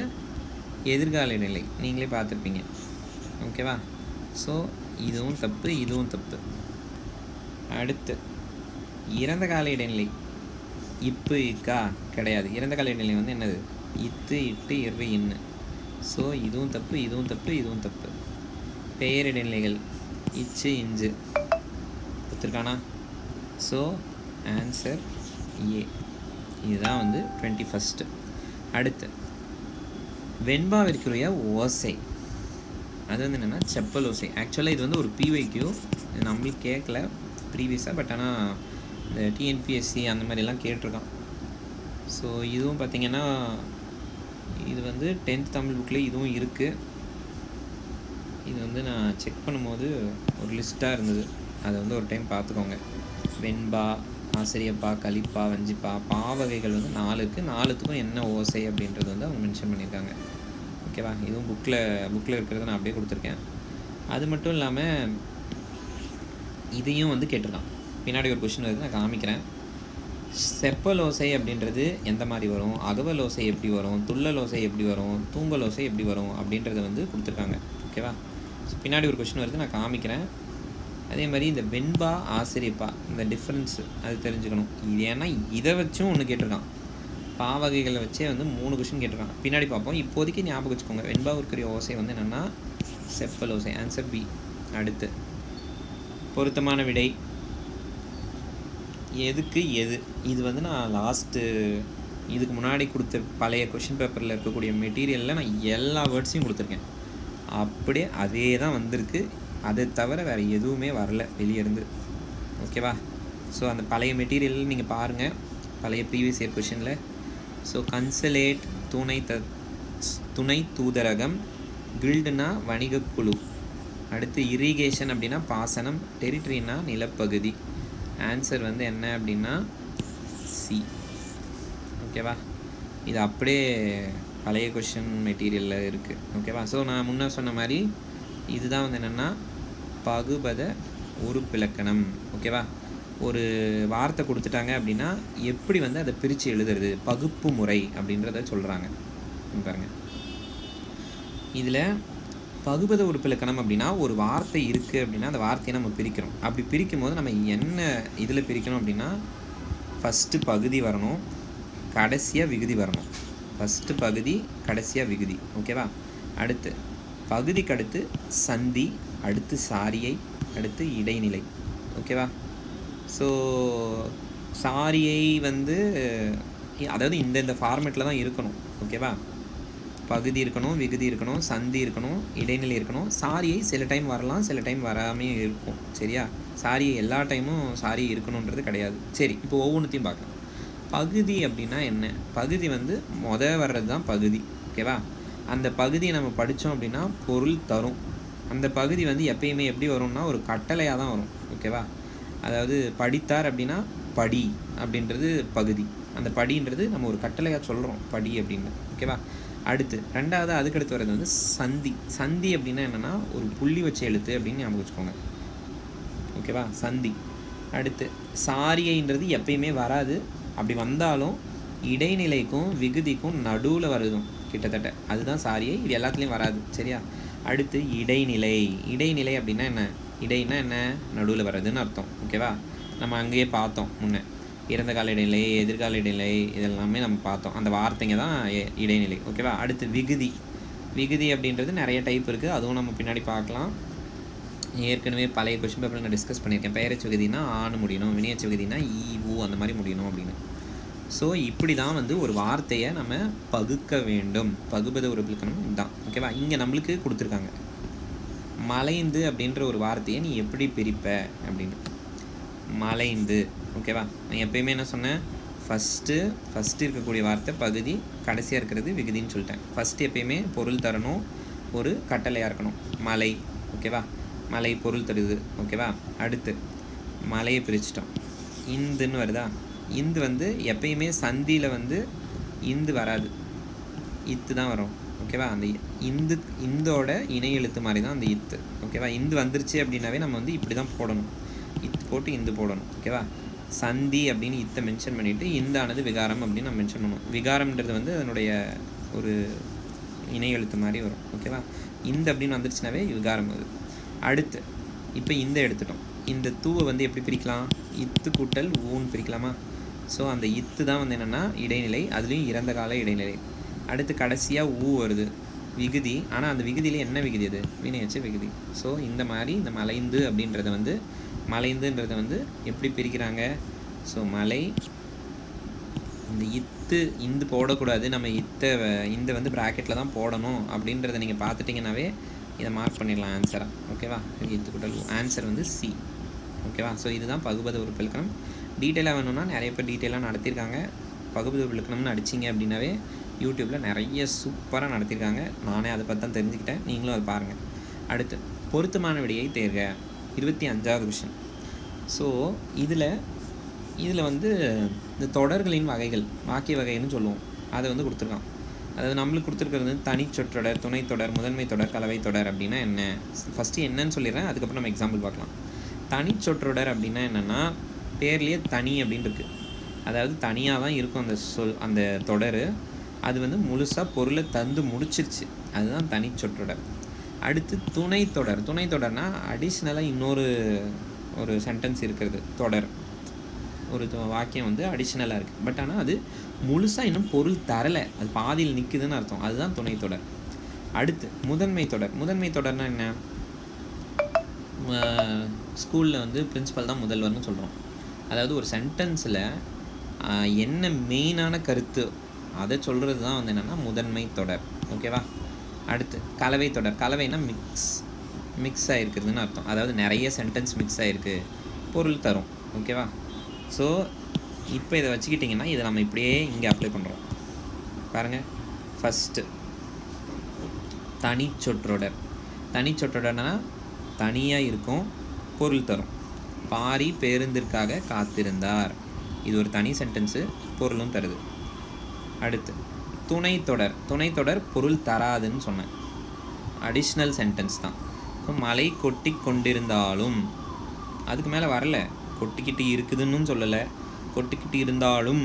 எதிர்கால இடைநிலை, நீங்களே பார்த்துருப்பீங்க. ஓகேவா? ஸோ இதுவும் தப்பு, இதுவும் தப்பு. அடுத்து இறந்த கால இடைநிலை, இப்பு, இக்கா கிடையாது. இறந்த கால இடைநிலை வந்து என்னது? இத்து, இட்டு, இரு, இன்னு. ஸோ இதுவும் தப்பு, இதுவும் தப்பு, இதுவும் தப்பு. பெயர் இடைநிலைகள் இச்சு, இஞ்சு கொடுத்துருக்கானா? So answer A. இதுதான் வந்து 21. அடுத்து வெண்பாவிற்குரிய ஓசை, அது வந்து என்னென்னா செப்பல் ஓசை. ஆக்சுவலாக இது வந்து ஒரு பிவைக்யூ, நம்மளுக்கு கேட்கல ப்ரீவியஸாக, பட் ஆனால் இந்த டிஎன்பிஎஸ்சி அந்த மாதிரிலாம் கேட்டிருக்கான். ஸோ இதுவும் பார்த்திங்கன்னா இது வந்து 10th தமிழ் புக்கில் இதுவும் இருக்குது. இது வந்து நான் செக் பண்ணும்போது ஒரு லிஸ்ட்டாக இருந்தது, அதை வந்து ஒரு டைம் பார்த்துக்கோங்க. வெண்பா, ஆசிரியப்பா, கலிப்பா, வஞ்சிப்பா, பாவகைகள் வந்து 4 இருக்குது. 4த்துக்கும் என்ன ஓசை அப்படின்றது வந்து அவங்க மென்ஷன் பண்ணியிருக்காங்க. ஓகேவா? இதுவும் புக்கில் இருக்கிறத நான் அப்படியே கொடுத்துருக்கேன். அது மட்டும் இல்லாமல் இதையும் வந்து கேட்டிருக்கான். பின்னாடி ஒரு கொஷின் வருது, நான் காமிக்கிறேன். செப்பல் ஓசை அப்படின்றது எந்த மாதிரி வரும், அகவல் ஓசை எப்படி வரும், துள்ளல் ஓசை எப்படி வரும், தூங்கல் ஓசை எப்படி வரும் அப்படின்றத வந்து கொடுத்துருக்காங்க. ஓகேவா? ஸோ பின்னாடி ஒரு கொஷின் வருது, நான் காமிக்கிறேன். அதே மாதிரி இந்த வெண்பா, ஆசிரியப்பா, இந்த டிஃப்ரென்ஸு அது தெரிஞ்சுக்கணும். இது ஏன்னா இதை வச்சும் ஒன்று கேட்டிருக்கான், பாவகைகளை வச்சே வந்து 3 கொஷின் கேட்டிருக்கான். பின்னாடி பார்ப்போம். இப்போதைக்கு ஞாபகம் வச்சுக்கோங்க, வெண்பாவிற்குரிய ஓசை வந்து என்னென்னா செப்பல் ஓசை. Answer B. அடுத்து பொருத்தமான விடை எதுக்கு எது, இது வந்து நான் இதுக்கு முன்னாடி கொடுத்த பழைய கொஷின் பேப்பரில் இருக்கக்கூடிய மெட்டீரியலில் நான் எல்லா வேர்ட்ஸையும் கொடுத்துருக்கேன். அப்படியே அதே தான் வந்திருக்கு, அதை தவிர வேறு எதுவுமே வரல வெளியேருந்து. ஓகேவா? ஸோ அந்த பழைய மெட்டீரியல் நீங்கள் பாருங்கள், பழைய ப்ரீவியஸ் இயர் கொஷினில். ஸோ கன்சலேட், துணை தூதரகம், கில்டுனா வணிகக்குழு, அடுத்து இரிகேஷன் அப்படின்னா பாசனம், டெரிட்டரினா நிலப்பகுதி. ஆன்சர் வந்து என்ன அப்படின்னா சி. ஓகேவா? இது அப்படியே பழைய கொஷின் மெட்டீரியலில் இருக்குது. ஓகேவா? ஸோ நான் முன்ன சொன்ன மாதிரி இதுதான் வந்து என்னென்னா பகுபத உறுப்பிலக்கணம். ஓகேவா? ஒரு வார்த்தை கொடுத்துட்டாங்க அப்படின்னா எப்படி வந்து அதை பிரித்து எழுதுறது, பகுப்பு முறை அப்படின்றத சொல்கிறாங்க. பாருங்கள், இதில் பகுபத உறுப்பிலக்கணம் அப்படின்னா ஒரு வார்த்தை இருக்குது அப்படின்னா அந்த வார்த்தையை நம்ம பிரிக்கிறோம். அப்படி பிரிக்கும் போது நம்ம என்ன இதில் பிரிக்கணும் அப்படின்னா ஃபஸ்ட்டு பகுதி வரணும், கடைசியாக விகுதி வரணும். ஃபஸ்ட்டு பகுதி, கடைசியாக விகுதி. ஓகேவா? அடுத்து பகுதிக்கு அடுத்து சந்தி, அடுத்து சாரியை, அடுத்து இடைநிலை. ஓகேவா? ஸோ சாரியை வந்து அதாவது இந்த ஃபார்மேட்டில் தான் இருக்கணும். ஓகேவா? பகுதி இருக்கணும், விகுதி இருக்கணும், சந்தி இருக்கணும், இடைநிலை இருக்கணும். சாரியை சில டைம் வரலாம், சில டைம் வராமே இருக்கும். சரியா? சாரியை எல்லா டைமும் சாரி இருக்கணுன்றது கிடையாது. சரி, இப்போ ஒவ்வொன்றுத்தையும் பார்க்கலாம். பகுதி அப்படின்னா என்ன? பகுதி வந்து வர்றது தான் பகுதி. ஓகேவா? அந்த பகுதியை நம்ம படித்தோம் அப்படின்னா பொருள் தரும். அந்த பகுதி வந்து எப்பயுமே எப்படி வரும்னா ஒரு கட்டளையாக தான் வரும். ஓகேவா? அதாவது படித்தார் அப்படின்னா படி அப்படின்றது பகுதி. அந்த படின்றது நம்ம ஒரு கட்டளையாக சொல்கிறோம், படி அப்படின்னு. ஓகேவா? அடுத்து ரெண்டாவது அதுக்கடுத்து வர்றது வந்து சந்தி. சந்தி அப்படின்னா என்னென்னா ஒரு புள்ளி வச்ச எழுத்து அப்படின்னு ஞாபகம் வச்சுக்கோங்க. ஓகேவா? சந்தி. அடுத்து சாரியைன்றது எப்பயுமே வராது, அப்படி வந்தாலும் இடைநிலைக்கும் விகுதிக்கும் நடுவில் வருதும் கிட்டத்தட்ட, அதுதான் சாரியை. இது எல்லாத்துலேயும் வராது. சரியா? அடுத்து இடைநிலை. இடைநிலை அப்படின்னா என்ன? இடைன்னா என்ன? நடுவில் வர்றதுன்னு அர்த்தம். ஓகேவா? நம்ம அங்கேயே பார்த்தோம் முன்னே, இறந்த கால இடைநிலை, எதிர்கால இடைநிலை, இதெல்லாமே நம்ம பார்த்தோம். அந்த வார்த்தைங்க தான் இடைநிலை. ஓகேவா? அடுத்து விகுதி. விகுதி அப்படின்றது நிறைய டைப் இருக்குது, அதுவும் நம்ம பின்னாடி பார்க்கலாம். ஏற்கனவே பழைய கொஸ்டின் பேப்பரில் நான் டிஸ்கஸ் பண்ணியிருக்கேன். பெயரச்சு விகுதினா ஆணு முடியணும், வினையச்சு விகுதினா ஈ அந்த மாதிரி முடியணும் அப்படின்னு. ஸோ இப்படி தான் வந்து ஒரு வார்த்தையை நம்ம பகுக்க வேண்டும். பகுபத உறுப்பிலக்கணம் இதுதான். ஓகேவா? இங்கே நம்மளுக்கு கொடுத்துருக்காங்க மலைந்து அப்படின்ற ஒரு வார்த்தையை நீ எப்படி பிரிப்ப அப்படின்னு. மலைந்து. ஓகேவா? நான் எப்பயுமே என்ன சொன்னேன், ஃபஸ்ட்டு இருக்கக்கூடிய வார்த்தை பகுதி, கடைசியாக இருக்கிறது விகுதின்னு சொல்லிட்டேன். ஃபஸ்ட்டு எப்பயுமே பொருள் தரணும், ஒரு கட்டளையாக இருக்கணும். மலை. ஓகேவா? மலை பொருள் தருது. ஓகேவா? அடுத்து மலையை பிரிச்சிட்டோம். இந்துன்னு வருதா, இந்து வந்து எப்பயுமே சந்தியில் வந்து இந்து வராது, இத்து தான் வரும். ஓகேவா? அந்த இந்தோட இணை எழுத்து மாதிரி தான் அந்த இத்து. ஓகேவா? இந்து வந்துருச்சு அப்படின்னாவே நம்ம வந்து இப்படி தான் போடணும், இத்து போட்டு இந்து போடணும். ஓகேவா? சந்தி அப்படின்னு இத்தை மென்ஷன் பண்ணிவிட்டு இந்தானது விகாரம் அப்படின்னு நம்ம மென்ஷன் பண்ணணும். விகாரம்ன்றது வந்து அதனுடைய ஒரு இணை எழுத்து மாதிரி வரும். ஓகேவா? இந்த அப்படின்னு வந்துருச்சுனாவே விகாரம் அது. அடுத்து இப்போ இந்த எடுத்துட்டோம். இந்த தூவை வந்து எப்படி பிரிக்கலாம், இத்து கூட்டல் ஊன்னு பிரிக்கலாமா? ஸோ அந்த இத்து தான் வந்து என்னென்னா இடைநிலை, அதுலேயும் இறந்த கால இடைநிலை. அடுத்து கடைசியாக ஊ வருது, விகுதி. ஆனால் அந்த விகுதியில் என்ன விகுதி, அது வினையச்ச விகுதி. ஸோ இந்த மாதிரி இந்த மலைந்து அப்படின்றத வந்து மலைந்துன்றதை வந்து எப்படி பிரிக்கிறாங்க, ஸோ மலை இந்த இத்து இந்து போடக்கூடாது, நம்ம இந்த வந்து ப்ராக்கெட்டில் தான் போடணும் அப்படின்றத நீங்கள் பார்த்துட்டிங்கன்னாவே இதை மார்க் பண்ணிடலாம் ஆன்சராக. ஓகேவா? இத்து கூட்டல் ஆன்சர் வந்து சி. ஓகேவா? ஸோ இதுதான் பகுபத உறுப்பிலக்கணம். டீட்டெயிலாக வேணும்னா நிறைய பேர் டீட்டெயிலாக நடத்தியிருக்காங்க. பகுபத உறுப்பிலக்கணம்னு அடிச்சிங்க அப்படின்னாவே யூடியூப்பில் நிறைய சூப்பராக நடத்தியிருக்காங்க. நானே அதை பற்றி தான் தெரிஞ்சுக்கிட்டேன், நீங்களும் அதை பாருங்கள். அடுத்து பொருத்தமான விடையை தேர்க, 25வது கொஷின். ஸோ இதில் வந்து இந்த தொடர்களின் வகைகள், வாக்கிய வகைன்னு சொல்லுவோம், அதை வந்து கொடுத்துருக்கான். அதாவது நம்மளுக்கு கொடுத்துருக்கிறது தனிச்சொற்றொடர், துணைத்தொடர், முதன்மை தொடர், கலவை தொடர் அப்படின்னா என்ன. ஃபஸ்ட்டு என்னன்னு சொல்லிடுறேன், அதுக்கப்புறம் நம்ம எக்ஸாம்பிள் பார்க்கலாம். தனிச்சொற்றொடர் அப்படின்னா என்னென்னா பேர்லேயே தனி அப்படின்னு இருக்குது, அதாவது தனியாக தான் இருக்கும் அந்த அந்த தொடர், அது வந்து முழுசாக பொருளை தந்து முடிச்சிருச்சு, அதுதான் தனிச்சொற்றொடர். அடுத்து துணைத்தொடர். துணைத்தொடர்னால் அடிஷ்னலாக இன்னொரு சென்டென்ஸ் இருக்கிறது, தொடர் ஒரு வாக்கியம் வந்து அடிஷ்னலாக இருக்குது, பட் ஆனால் அது முழுசாக இன்னும் பொருள் தரலை, அது பாதியில் நிற்குதுன்னு அர்த்தம், அதுதான் துணைத்தொடர். அடுத்து முதன்மை தொடர். முதன்மை தொடர்னால் என்ன, ஸ்கூலில் வந்து பிரின்சிபல் தான் முதல்வர்னு சொல்கிறோம், அதாவது ஒரு சென்டென்ஸில் என்ன மெயினான கருத்து அதை சொல்கிறது தான் வந்து என்னென்னா முதன்மை தொடர். ஓகேவா? அடுத்து கலவை தொடர். கலவைனா மிக்ஸ் ஆகிருக்குதுன்னு அர்த்தம், அதாவது நிறைய சென்டென்ஸ் மிக்ஸ் ஆகிருக்கு, பொருள் தரும். ஓகேவா? ஸோ இப்போ இதை வச்சுக்கிட்டிங்கன்னா இதை நம்ம இப்படியே இங்கே அப்ளை பண்ணுறோம் பாருங்கள். ஃபஸ்ட்டு தனிச்சொற்றொடர். தனிச்சொற்றொடர்னா தனியாக இருக்கும், பொருள் தரும். பாரி பேருந்திற்காக காத்திருந்தார், இது ஒரு தனி சென்டென்ஸு, பொருளும் தருது. அடுத்து துணைத்தொடர். துணைத்தொடர் பொருள் தராதுன்னு சொன்னேன், அடிஷ்னல் சென்டென்ஸ் தான். ஸோ மழை கொட்டி கொண்டிருந்தாலும், அதுக்கு மேலே வரல, கொட்டிக்கிட்டு இருக்குதுன்னு சொல்லலை, கொட்டிக்கிட்டு இருந்தாலும்,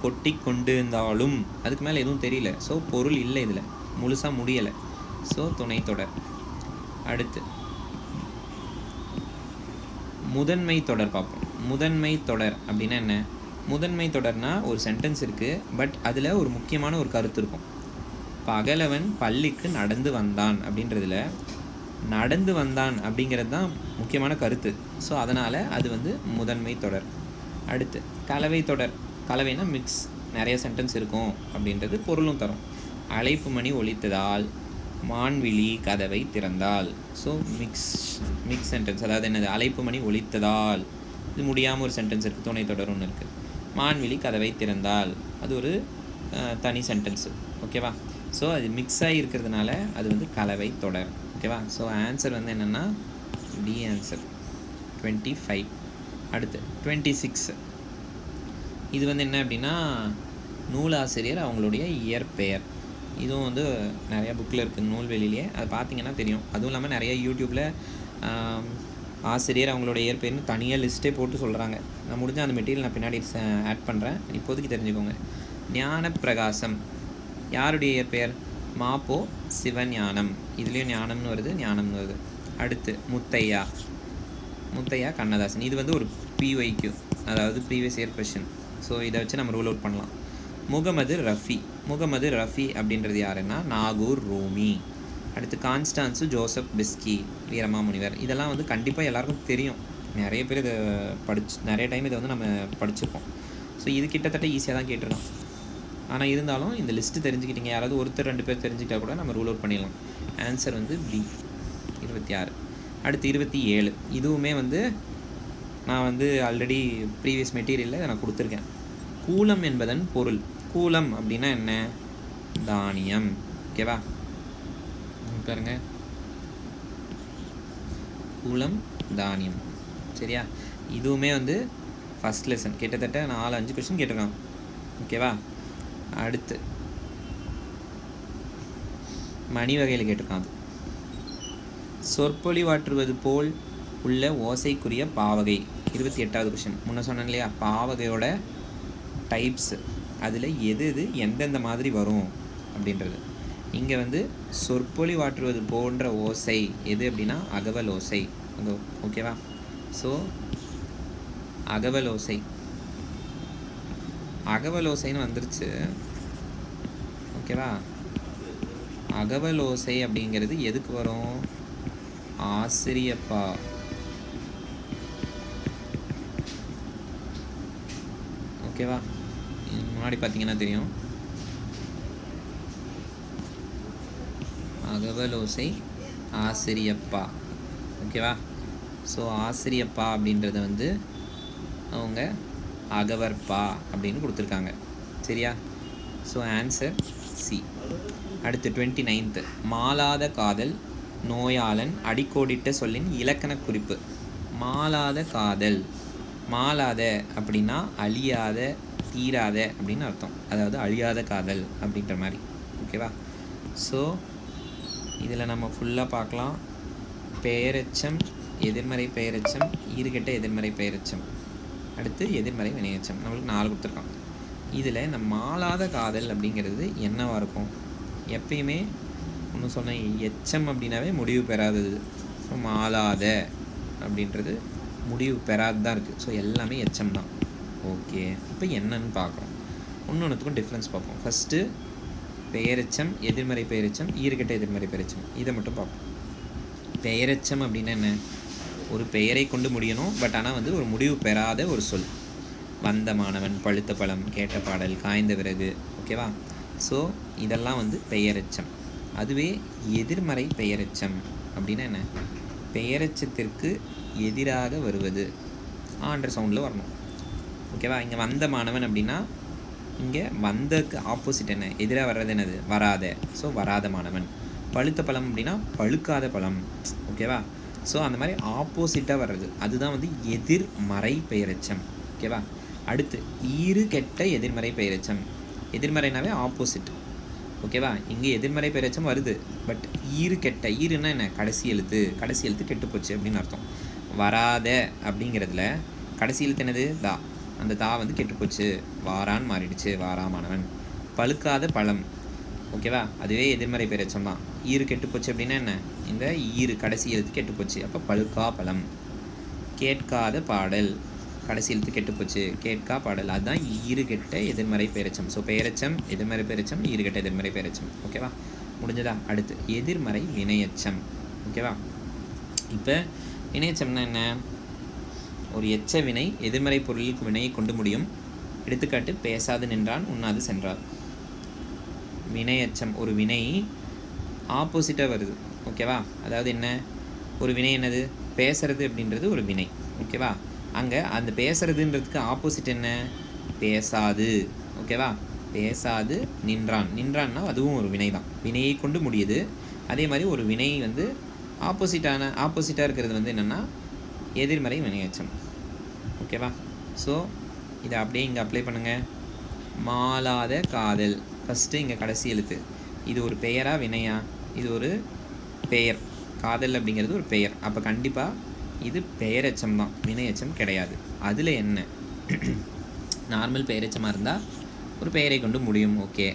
கொட்டி கொண்டு இருந்தாலும், அதுக்கு மேலே எதுவும் தெரியல, ஸோ பொருள் இல்லை, இதில் முழுசாக முடியலை, ஸோ துணைத்தொடர். அடுத்து முதன்மை தொடர் பார்ப்போம். முதன்மை தொடர் அப்படின்னா என்ன, முதன்மை தொடர்னால் ஒரு சென்டென்ஸ் இருக்குது, பட் அதில் ஒரு முக்கியமான ஒரு கருத்து இருக்கும். பகலவன் பள்ளிக்கு நடந்து வந்தான் அப்படின்றதுல நடந்து வந்தான் அப்படிங்கிறது தான் முக்கியமான கருத்து, ஸோ அதனால் அது வந்து முதன்மை தொடர். அடுத்து கலவை தொடர். கலவைனா மிக்ஸ், நிறைய சென்டென்ஸ் இருக்கும் அப்படின்றது, பொருளும் தரும். அழைப்பு மணி ஒலித்ததால் மான்விழி கதவை திறந்தால், ஸோ மிக்ஸ் சென்டென்ஸ், அதாவது என்னது, அழைப்பு மணி ஒலித்ததால், இது முடியாமல் ஒரு சென்டென்ஸ் இருக்குது, துணை தொடர் ஒன்று இருக்குது. மான்விழி கதவை திறந்தால், அது ஒரு தனி சென்டென்ஸு. ஓகேவா? ஸோ அது மிக்ஸ் ஆகி இருக்கிறதுனால அது வந்து கலவை தொடர். ஓகேவா? ஸோ ஆன்சர் வந்து என்னென்னா டி ஆன்சர் 25. அடுத்து 26. இது வந்து என்ன அப்படின்னா நூலாசிரியர் அவங்களுடைய இயற்பெயர். இதுவும் வந்து நிறையா புக்கில் இருக்குது, நூல்வெளியிலே, அது பார்த்தீங்கன்னா தெரியும். அதுவும் இல்லாமல் நிறைய யூடியூப்பில் ஆசிரியர் அவங்களோட இயற்பெயர்னு தனியாக லிஸ்ட்டே போட்டு சொல்கிறாங்க. நான் முடிஞ்ச அந்த மெட்டீரியல் நான் பின்னாடி ஆட் பண்ணுறேன், இப்போதைக்கு தெரிஞ்சுக்கோங்க. ஞானப்பிரகாசம் யாருடைய இயற்பெயர், மாப்போ சிவஞானம், இதுலேயும் ஞானம்னு வருது. அடுத்து முத்தையா கண்ணதாசன். இது வந்து ஒரு PYQ, அதாவது ப்ரீவியஸ் இயர் கொஷின். ஸோ இதை வச்சு நம்ம ரூல் அவுட் பண்ணலாம். முகமது ரஃபி அப்படின்றது யாருன்னா நாகூர் ரூமி. அடுத்து கான்ஸ்டான்ஸு ஜோசப் பிஸ்கி, வீரமாமுனிவர். இதெல்லாம் வந்து கண்டிப்பாக எல்லாருக்கும் தெரியும், நிறைய பேர் இதை நிறைய டைம் இதை வந்து நம்ம படிச்சிருக்கோம். ஸோ இது கிட்டத்தட்ட ஈஸியாக தான் கேட்டிருக்கோம். ஆனால் இருந்தாலும் இந்த லிஸ்ட்டு தெரிஞ்சுக்கிட்டிங்க, யாராவது ஒருத்தர் 2 பேர் தெரிஞ்சுக்கிட்டா கூட நம்ம ரூல் அவுட் பண்ணிடலாம். ஆன்சர் வந்து பி 26. அடுத்து 27. இதுவுமே வந்து நான் வந்து ஆல்ரெடி ப்ரீவியஸ் மெட்டீரியலில் நான் கொடுத்துருக்கேன். கூலம் என்பதன் பொருள். கூலம் அப்படின்னா என்ன, தானியம். ஓகேவா? பாருங்க, கூலம் தானியம். சரியா? இதுவுமே வந்து ஃபஸ்ட் லெசன் கிட்டத்தட்ட 4-5 கொஸ்டின் கேட்டிருக்கான். ஓகேவா? அடுத்து மணி வகையில் கேட்டிருக்கான். அது சொற்பொழிவாற்றுவது போல் உள்ள ஓசைக்குரிய பாவகை 28வது கொஸ்டின். முன்ன சொன்னேன் இல்லையா, பாவகையோட டைப்ஸ், அதில் எது எது எந்தெந்த மாதிரி வரும் அப்படின்றது. இங்கே வந்து சொற்பொழிவாற்றுவது போன்ற ஓசை எது அப்படின்னா அகவல் ஓசை. ஓகேவா? ஸோ அகவல் ஓசை, அகவல் ஓசைன்னு வந்துருச்சு. ஓகேவா? அகவல் ஓசை அப்படிங்கிறது எதுக்கு வரும்? ஆசிரியப்பா. ஓகேவா? முன்னாடி பார்த்தீங்கன்னா தெரியும், அகவல் ஓசை ஆசிரியப்பா. ஓகேவா? ஸோ ஆசிரியப்பா அப்படின்றத வந்து அவங்க அகவற்பா அப்படின்னு கொடுத்துருக்காங்க. சரியா? So answer C. அடுத்து 29th, மாளாத காதல் நோயாளன் அடிக்கோடிட்ட சொல்லின் இலக்கண குறிப்பு. மாளாத காதல், மாளாத அப்படின்னா அழியாத, தீராத அப்படின்னு அர்த்தம். அதாவது அழியாத காதல் அப்படின்ற மாதிரி. ஓகேவா? ஸோ இதில் நம்ம ஃபுல்லாக பார்க்கலாம். பெயரெச்சம், எதிர்மறை பெயரெச்சம், ஈறுகெட்ட எதிர்மறை பெயரெச்சம், அடுத்து எதிர்மறை வினையெச்சம். நம்மளுக்கு 4 கொடுத்துருக்கான். இதில் இந்த மாளாத காதல் அப்படிங்கிறது என்னவாக இருக்கும்? எப்பயுமே ஒன்று சொன்ன எச்சம் அப்படின்னாவே முடிவு பெறாதது. ஸோ மாளாத அப்படின்றது முடிவு பெறாது தான் இருக்குது. ஸோ எல்லாமே எச்சம் தான். ஓகே, இப்போ என்னன்னு பார்க்குறோம். ஒன்றுத்துக்கும் டிஃப்ரென்ஸ் பார்ப்போம். ஃபஸ்ட்டு பெயரெச்சம், எதிர்மறை பெயரெச்சம், ஈறுகெட்ட எதிர்மறை பெயரெச்சம், இதை மட்டும் பார்ப்போம். பெயரெச்சம் அப்படின்னா என்ன? ஒரு பெயரை கொண்டு முடியணும், பட் ஆனால் வந்து ஒரு முடிவு பெறாத ஒரு சொல். வந்த மாணவன், பழுத்த பழம், கேட்ட பாடல், காய்ந்த விறகு. ஓகேவா? ஸோ இதெல்லாம் வந்து பெயரெச்சம். அதுவே எதிர்மறை பெயரெச்சம் அப்படின்னா என்ன? பெயரெச்சத்திற்கு எதிராக வருவது ஆன்ற சவுண்டில் வரணும். ஓகேவா? இங்கே வந்த மாணவன் அப்படின்னா இங்கே வந்தக்கு ஆப்போசிட் என்ன? எதிராக வர்றது என்னது? வராத. ஸோ வராத மாணவன். பழுத்த பழம் அப்படின்னா பழுக்காத பழம். ஓகேவா? ஸோ அந்த மாதிரி ஆப்போசிட்டாக வர்றது அதுதான் வந்து எதிர்மறை பெயரெச்சம். ஓகேவா? அடுத்து ஈறுகெட்ட எதிர்மறை பெயரெச்சம். எதிர்மறைனாவே ஆப்போசிட். ஓகேவா? இங்கே எதிர்மறை பெயரெச்சம் வருது, பட் ஈறுகெட்ட, ஈறுன்னா என்ன? கடைசி எழுத்து, கடைசி எழுத்து கெட்டுப்போச்சு அப்படின்னு அர்த்தம். வராத அப்படிங்கிறதுல கடைசி எழுத்து என்னது? தா. அந்த தா வந்து கெட்டுப்போச்சு, வாரான்னு மாறிடுச்சு, வாராமானவன். பழுக்காத பழம். ஓகேவா? அதுவே எதிர்மறை பெயரெச்சம் தான். ஈறு கெட்டுப்போச்சு அப்படின்னா என்ன? இந்த ஈறு கடைசி எழுத்து கெட்டுப்போச்சு, அப்போ பழுக்கா பழம். கேட்காத பாடல், கடைசி எழுத்து கெட்டுப்போச்சு, கேட்கா பாடல். அதுதான் ஈறுகெட்ட எதிர்மறை பெயரெச்சம். ஸோ பெயரெச்சம், எதிர்மறை பெயரெச்சம், ஈறுகெட்ட எதிர்மறை பெயரெச்சம். ஓகேவா? முடிஞ்சதா? அடுத்து எதிர்மறை வினையெச்சம். ஓகேவா? இப்போ வினையெச்சம்னா என்ன? ஒரு எச்ச வினை எதிர்மறை பொருளுக்கு வினையை கொண்டு முடியும். எடுத்துக்காட்டு, பேசாது நின்றான், உண்ணாது சென்றார். வினையெச்சம் ஒரு வினை ஆப்போசிட்டாக வருது. ஓகேவா? அதாவது என்ன? ஒரு வினை என்னது? பேசுறது அப்படின்றது ஒரு வினை. ஓகேவா? அங்கே அந்த பேசுறதுன்றதுக்கு ஆப்போசிட் என்ன? பேசாது. ஓகேவா? பேசாது நின்றான். நின்றான்னா அதுவும் ஒரு வினை தான், வினையை கொண்டு முடியுது. அதே மாதிரி ஒரு வினை வந்து ஆப்போசிட்டாக இருக்கிறது வந்து என்னென்னா எதிர்மறை வினையெச்சம். ஓகேவா? ஸோ இதை அப்படியே இங்கே அப்ளை பண்ணுங்கள். மாளாத காதல், ஃபஸ்ட்டு இங்கே கடைசி எழுத்து. இது ஒரு பெயரா வினையா? இது ஒரு பெயர். காதல் அப்படிங்கிறது ஒரு பெயர். அப்போ கண்டிப்பாக இது பெயரெச்சம் தான், வினையெச்சம் கிடையாது. அதில் என்ன? நார்மல் பெயரெச்சமாக இருந்தால் ஒரு பெயரை கொண்டு முடியும். ஓகே,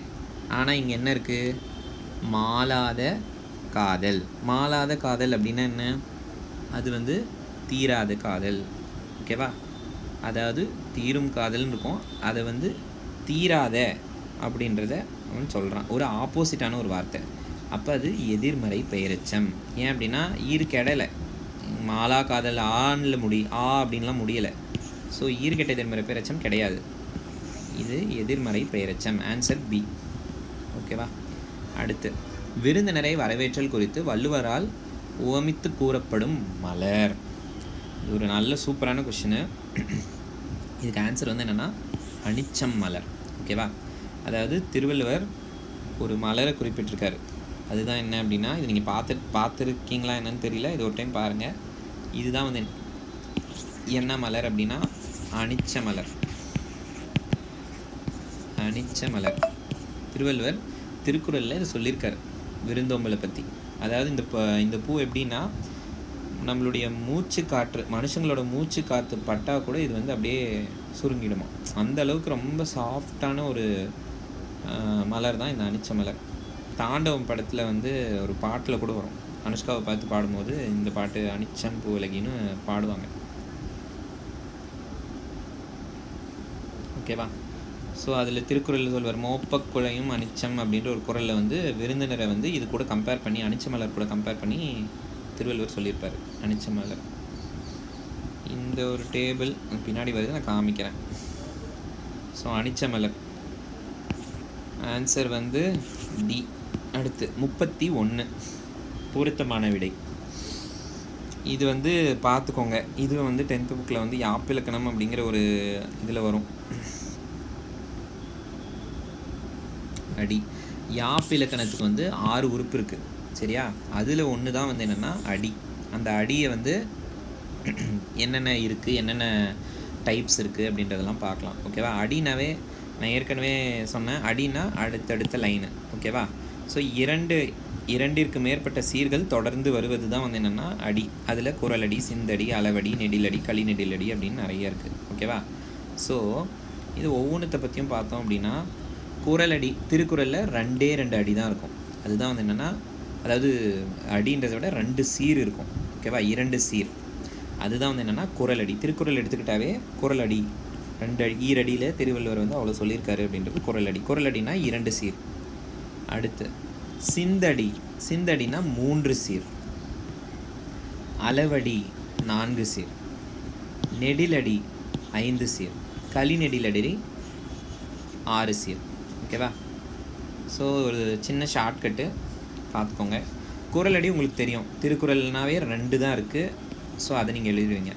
ஆனால் இங்கே என்ன இருக்குது? மாளாத காதல். மாளாத காதல் அப்படின்னா என்ன? அது வந்து தீராத காதல். ஓகேவா? அதாவது தீரும் காதல்னு இருக்கும், அதை வந்து தீராத அப்படின்றத அவன் சொல்கிறான். ஒரு ஆப்போசிட்டான ஒரு வார்த்தை. அப்போ அது எதிர்மறை பெயரெச்சம். ஏன் அப்படின்னா ஈறு கெடலை. மாலா காதல் ஆனில் அப்படின்லாம் முடியலை. ஸோ ஈறுகெட்ட எதிர்மறை பெயரெச்சம் கிடையாது. இது எதிர்மறை பெயரெச்சம். Answer B. ஓகேவா? அடுத்து விருந்தினரை வரவேற்றல் குறித்து வள்ளுவரால் உவமித்து கூறப்படும் மலர். இது ஒரு நல்ல சூப்பரான கொஷினு. இதுக்கு ஆன்சர் வந்து என்னென்னா அனிச்சம் மலர். ஓகேவா? அதாவது திருவள்ளுவர் ஒரு மலரை குறிப்பிட்டிருக்காரு. அதுதான் என்ன அப்படின்னா, இது நீங்கள் பார்த்துருக்கீங்களா என்னன்னு தெரியல, இது ஒரு டைம் பாருங்கள். இதுதான் வந்து என்ன மலர் அப்படின்னா அனிச்சமலர். அனிச்சமலர் திருவள்ளுவர் திருக்குறளில் இது சொல்லியிருக்கார் விருந்தோம்பலை பற்றி. அதாவது இந்த பூ எப்படின்னா, நம்மளுடைய மூச்சு காற்று, மனுஷங்களோட மூச்சு காற்று பட்டால் கூட இது வந்து அப்படியே சுருங்கிடுமா. அந்த அளவுக்கு ரொம்ப சாஃப்டான ஒரு மலர் தான் இந்த அனிச்ச மலர். தாண்டவம் படத்தில் வந்து ஒரு பாட்டில் கூட வரும், அனுஷ்காவை பார்த்து பாடும்போது இந்த பாட்டு அனிச்சம் பூவிலகின்னு பாடுவாங்க. ஓகேவா? ஸோ அதில் திருக்குறள் சொல்வார், மோப்பக்குழையும் அனிச்சம் அப்படின்ற ஒரு குறளில் வந்து விருந்தினரை வந்து இது கூட கம்பேர் பண்ணி, அனிச்ச மலர் கூட கம்பேர் பண்ணி திருவள்ளுவர் சொல்லியிருப்பார் அனிச்ச மலர். இந்த ஒரு டேபிள் பின்னாடி வருது, நான் காமிக்கிறேன். ஸோ அனிச்ச மலர் ஆன்சர் வந்து டி. அடுத்து 31 பொருத்தமான விடை. இது வந்து பார்த்துக்கோங்க, இது வந்து 10th புக்கில் வந்து யாப்பிலக்கணம் அப்படிங்கிற ஒரு இதில் வரும். அடி. யாப்பிலக்கணத்துக்கு வந்து 6 உறுப்பு இருக்குது, சரியா? அதில் ஒன்று தான் வந்து என்னென்னா அடி. அந்த அடியை வந்து என்னென்ன இருக்குது, என்னென்ன டைப்ஸ் இருக்குது அப்படின்றதெல்லாம் பார்க்கலாம். ஓகேவா? அடினாவே நான் ஏற்கனவே சொன்னேன், அடினா அடுத்தடுத்த லைனு. ஓகேவா? ஸோ இரண்டிற்கு மேற்பட்ட சீர்கள் தொடர்ந்து வருவது தான் வந்து என்னென்னா அடி. அதில் குறளடி, சிந்தடி, அளவடி, நெடிலடி, களி நெடிலடி அப்படின்னு நிறைய இருக்குது. ஓகேவா? ஸோ இது ஒவ்வொன்றத்தை பற்றியும் பார்த்தோம் அப்படின்னா, குறளடி திருக்குறளில் 2 அடி தான் இருக்கும். அதுதான் வந்து என்னென்னா, அதாவது அடின்றதை விட 2 சீர் இருக்கும். ஓகேவா? 2 சீர், அதுதான் வந்து என்னென்னா குறளடி. திருக்குறள் எடுத்துக்கிட்டாவே குறளடி 2 ஈரடியில் திருவள்ளுவர் வந்து அவ்வளோ சொல்லியிருக்காரு அப்படின்றது குறளடி. குறளடினா 2 சீர். அடுத்து சிந்தடி. சிந்தடினா 3 சீர். அளவடி 4 சீர். நெடிலடி 5 சீர். களி நெடிலடி 6 சீர். ஓகேவா? ஸோ ஒரு சின்ன ஷார்ட்கட்டு பார்த்துக்கோங்க. குறளடி உங்களுக்கு தெரியும், திருக்குறள்னாவே 2 தான் இருக்குது. ஸோ அதை நீங்கள் எழுதிடுவீங்க.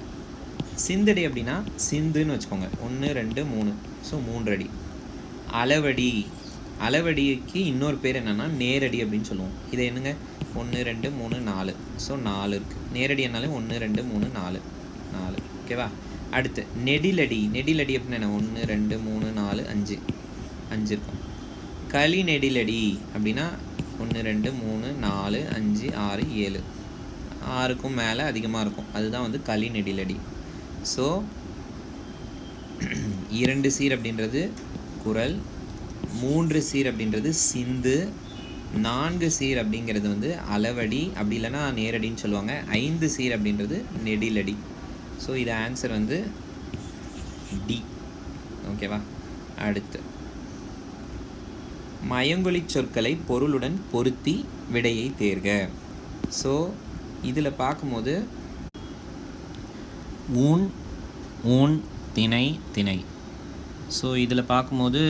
சிந்தடி அப்படின்னா சிந்துன்னு வச்சுக்கோங்க, 1 2 3. ஸோ 3 அடி. அளவடி, அளவடிக்கு இன்னொரு பேர் என்னென்னா நேரடி அப்படின்னு சொல்லுவோம். இதை என்னங்க, 1 2 3 4. ஸோ 4 இருக்குது. நேரடி என்னாலே 1 2 3 4 4. ஓகேவா? அடுத்து நெடிலடி. நெடிலடி அப்படின்னா என்ன, 1 2 3 4 5 5 இருக்கும். களி நெடிலடி அப்படின்னா 1 2 3 4 5 6 7, 6க்கும் மேலே அதிகமாக இருக்கும். அதுதான் வந்து களி நெடிலடி. ஸோ 2 சீர் அப்படின்றது குறள், 3 சீர் அப்படின்றது சிந்து, 4 சீர் அப்படிங்கிறது வந்து அளவடி, அப்படி இல்லைன்னா நேரடின்னு சொல்லுவாங்க, 5 சீர் அப்படின்றது நெடிலடி. ஸோ இது ஆன்சர் வந்து டி. ஓகேவா? அடுத்து மயங்கொலி சொற்களை பொருளுடன் பொருத்தி விடையை தேர்க. ஸோ இதில் பார்க்கும்போது ஊன், ஊன், திணை, திணை. ஸோ இதில் பார்க்கும்போது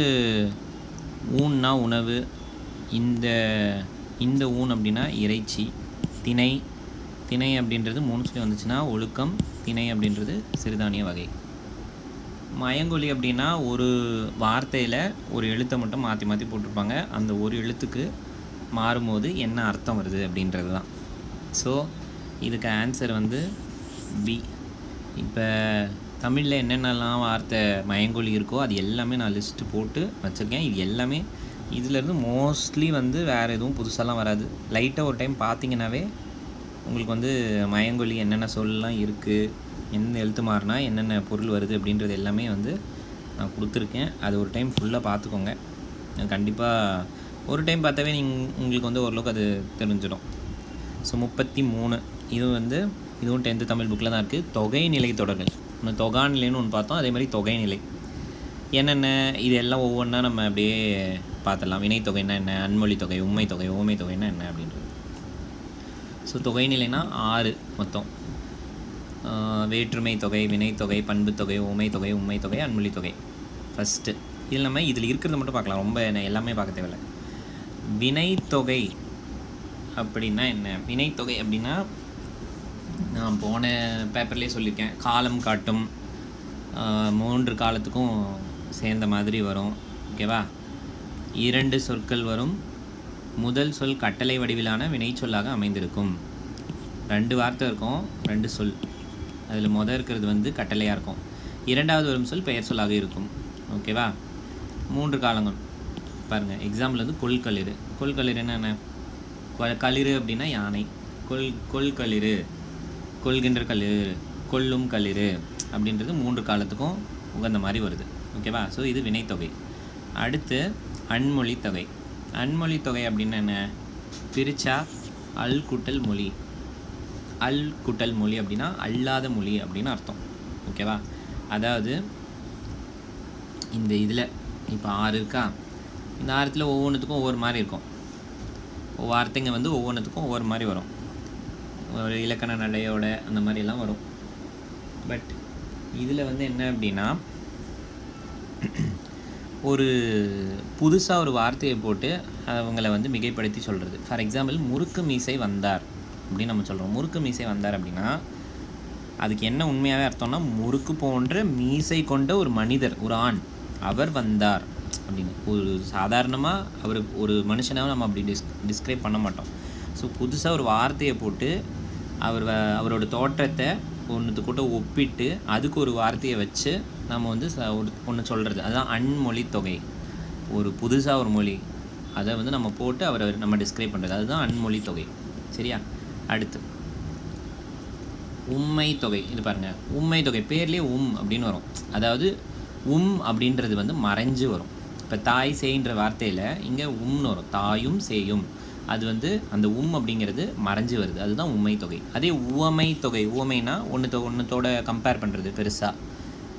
ஊன்னா உணவு, இந்த ஊன் அப்படின்னா இறைச்சி. திணை, திணை அப்படின்றது 3 சொல்லி வந்துச்சுன்னா ஒழுக்கம். திணை அப்படின்றது சிறுதானிய வகை. மயங்கொலி அப்படின்னா ஒரு வார்த்தையில் ஒரு எழுத்தை மட்டும் மாற்றி மாற்றி போட்டிருப்பாங்க. அந்த ஒரு எழுத்துக்கு மாறும்போது என்ன அர்த்தம் வருது அப்படின்றது தான். ஸோ இதுக்கு ஆன்சர் வந்து பி. இப்போ தமிழில் என்னென்னலாம் வார்த்தை மயங்கொலி இருக்கோ அது எல்லாமே நான் லிஸ்ட்டு போட்டு வச்சுருக்கேன். இது எல்லாமே இதிலேருந்து மோஸ்ட்லி வந்து வேறு எதுவும் புதுசாலாம் வராது. லைட்டாக ஒரு டைம் பார்த்தீங்கன்னாவே உங்களுக்கு வந்து மயங்கொலி என்னென்ன சொல்லலாம் இருக்குது, எந்த எழுத்து மாறினா என்னென்ன பொருள் வருது அப்படின்றது எல்லாமே வந்து நான் கொடுத்துருக்கேன். அது ஒரு டைம் ஃபுல்லாக பார்த்துக்கோங்க. கண்டிப்பாக ஒரு டைம் பார்த்தாவே உங்களுக்கு வந்து ஓரளவுக்கு அது தெரிஞ்சிடும். ஸோ 33 இது வந்து இதுவும் 10th தமிழ் புக்கில் தான் இருக்குது. தொகை நிலை தொடர்கள். ஒன்று தொகா நிலைன்னு ஒன்று பார்த்தோம், அதே மாதிரி தொகை நிலை என்னென்ன, இது எல்லாம் ஒவ்வொன்றா நம்ம அப்படியே பார்த்துடலாம். வினைத்தொகைன்னா என்ன, அன்மொழி தொகை, உண்மை தொகை, ஓமை தொகைன்னா என்ன அப்படின்றது. ஸோ தொகை நிலைனா 6 மொத்தம். வேற்றுமை தொகை, வினைத்தொகை, பண்பு தொகை, ஓமை தொகை, உண்மை தொகை, அன்மொழி தொகை. ஃபஸ்ட்டு இதில் நம்ம இதில் இருக்கிறத மட்டும் பார்க்கலாம், ரொம்ப எல்லாமே பார்க்க தேவையில்லை. வினைத்தொகை அப்படின்னா என்ன? வினைத்தொகை அப்படின்னா நான் போன பேப்பர்லேயே சொல்லியிருக்கேன், காலம் காட்டும், 3 காலத்துக்கும் சேர்ந்த மாதிரி வரும். ஓகேவா? 2 சொற்கள் வரும். முதல் சொல் கட்டளை வடிவிலான வினைச்சொல்லாக அமைந்திருக்கும். 2 வார்த்தை இருக்கும், 2 சொல். அதில் இருக்கிறது வந்து கட்டளையாக இருக்கும். இரண்டாவது வரும் சொல் பெயர் சொல்லாக இருக்கும். ஓகேவா? 3 காலங்கள் பாருங்கள். எக்ஸாம்பிள் வந்து கொள்களிறு. கொள்களிறு என்னென்ன? களிறு அப்படின்னா யானை. கொள்களிறு, கொள்கின்ற களிறு, கொள்ளும் களிறு அப்படின்றது 3 காலத்துக்கும் உகந்த மாதிரி வருது. ஓகேவா? ஸோ இது வினைத்தொகை. அடுத்து அன்மொழி தொகை. அன்மொழி தொகை அப்படின்னா என்ன? பிரிச்சா அல் குட்டல் மொழி. அல் குட்டல் மொழி அப்படின்னா அல்லாத மொழி அப்படின்னு அர்த்தம். ஓகேவா? அதாவது இந்த இதில் இப்போ 6 இருக்கா, இந்த 6த்தில் ஒவ்வொன்றுத்துக்கும் ஒவ்வொரு மாதிரி இருக்கும். வார்த்தைங்க வந்து ஒவ்வொன்றுத்துக்கும் ஒவ்வொரு மாதிரி வரும், ஒரு இலக்கண நடையோட அந்த மாதிரிலாம் வரும். பட் இதில் வந்து என்ன அப்படின்னா, ஒரு புதுசாக ஒரு வார்த்தையை போட்டு அவங்கள வந்து மிகைப்படுத்தி சொல்கிறது. ஃபார் எக்ஸாம்பிள் முறுக்கு மீசை வந்தார் அப்படின்னு நம்ம சொல்கிறோம். முறுக்கு மீசை வந்தார் அப்படின்னா அதுக்கு என்ன உண்மையாகவே அர்த்தம்னா, முறுக்கு போன்ற மீசை கொண்ட ஒரு மனிதர், ஒரு ஆண், அவர் வந்தார் அப்படின்னு. ஒரு சாதாரணமாக அவர் ஒரு மனுஷனாக நம்ம அப்படி டிஸ்கிரைப் பண்ண மாட்டோம். ஸோ புதுசாக ஒரு வார்த்தையை போட்டு அவரோட தோற்றத்தை ஒன்றுத்துக்கூட்ட ஒப்பிட்டு அதுக்கு ஒரு வார்த்தையை வச்சு நம்ம வந்து ஒன்று சொல்கிறது. அதுதான் அன்மொழி தொகை. ஒரு புதுசாக ஒரு மொழி அதை வந்து நம்ம போட்டு அவரை நம்ம டிஸ்கிரைப் பண்ணுறது, அதுதான் அன்மொழி தொகை. சரியா? அடுத்து உம்மை தொகை. இது பாருங்கள், உம்மை தொகை பேர்லேயே அப்படின்னு வரும். அதாவது அப்படின்றது வந்து மறைஞ்சு வரும். இப்போ தாய் சேய்ன்ற வார்த்தையில் இங்கே உம்னு வரும். தாயும் சேயும், அது வந்து அந்த அப்படிங்கிறது மறைஞ்சு வருது. அதுதான் உம்மை தொகை. அதே உவமை தொகை. உவமைனா ஒன்றுத்தோட கம்பேர் பண்ணுறது பெருசாக.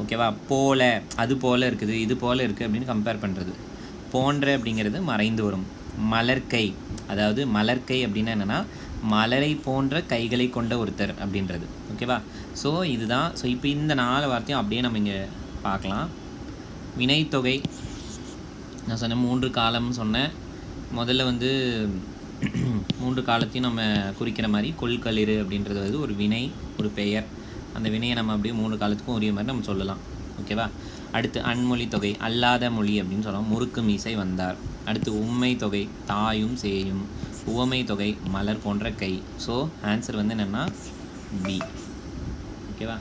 ஓகேவா? போல, அது போல் இருக்குது, இது போல் இருக்குது அப்படின்னு கம்பேர் பண்ணுறது. போன்ற அப்படிங்கிறது மறைந்து வரும். மலர்கை, அதாவது மலர்கை அப்படின்னா என்னென்னா மலரை போன்ற கைகளை கொண்ட ஒருத்தர் அப்படின்றது. ஓகேவா? ஸோ இதுதான். ஸோ இப்போ இந்த 4 வார்த்தையும் அப்படியே நம்ம இங்கே பார்க்கலாம். வினைத்தொகை நான் சொன்னேன், 3 காலம்னு சொன்னேன். முதல்ல வந்து 3 காலத்தையும் நம்ம குறிக்கிற மாதிரி கொள்களிறு அப்படின்றது வந்து ஒரு வினை, ஒரு பெயர். அந்த வினையை நம்ம அப்படியே 3 காலத்துக்கும் உரிய மாதிரி நம்ம சொல்லலாம். ஓகேவா? அடுத்து அன்மொழி தொகை, அல்லாத மொழி அப்படின்னு சொல்லலாம். முறுக்கு மீசை வந்தார். அடுத்து உம்மை தொகை, தாயும் சேயும். உவமை தொகை, மலர் போன்ற கை. ஸோ ஆன்சர் வந்து என்னென்னா பி. ஓகேவா?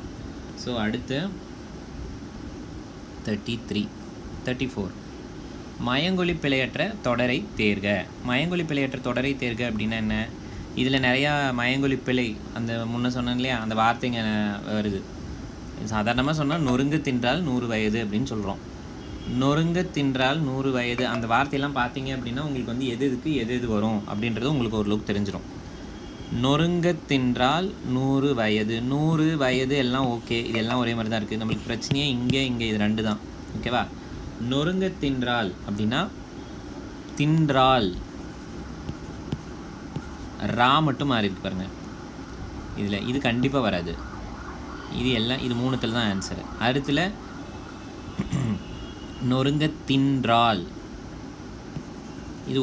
ஸோ அடுத்து 34 மயங்கொலி பிழையற்ற தொடரை தேர்க. மயங்கொலி பிழையற்ற தொடரை தேர்க அப்படின்னா என்ன? இதில் நிறையா மயங்கொலி பிழை, அந்த முன்ன சொன்னேன் இல்லையா, அந்த வார்த்தைங்க வருது. சாதாரணமாக சொன்னால் நொறுங்கு தின்றால் 100 வயது அப்படின்னு சொல்கிறோம். நொறுங்க தின்றால் 100 வயது அந்த வார்த்தையெல்லாம் பார்த்தீங்க அப்படின்னா உங்களுக்கு வந்து எது வரும் அப்படின்றது உங்களுக்கு ஒரு லுக் தெரிஞ்சிடும். நொறுங்க தின்றால் 100 வயது, 100 வயது எல்லாம் ஓகே, இதெல்லாம் ஒரே மாதிரி தான் இருக்குது. நம்மளுக்கு பிரச்சனையே இங்கே இது 2 தான். ஓகேவா? நொறுங்க தின்றால் அப்படின்னா தின்றால் ரா மட்டும் மாறி இருக்கு பாருங்கள். இதில் இது கண்டிப்பாக வராது. இது 3த்தில் தான் ஆன்சரு. அடுத்தில் நொறுங்க தின்றால், இது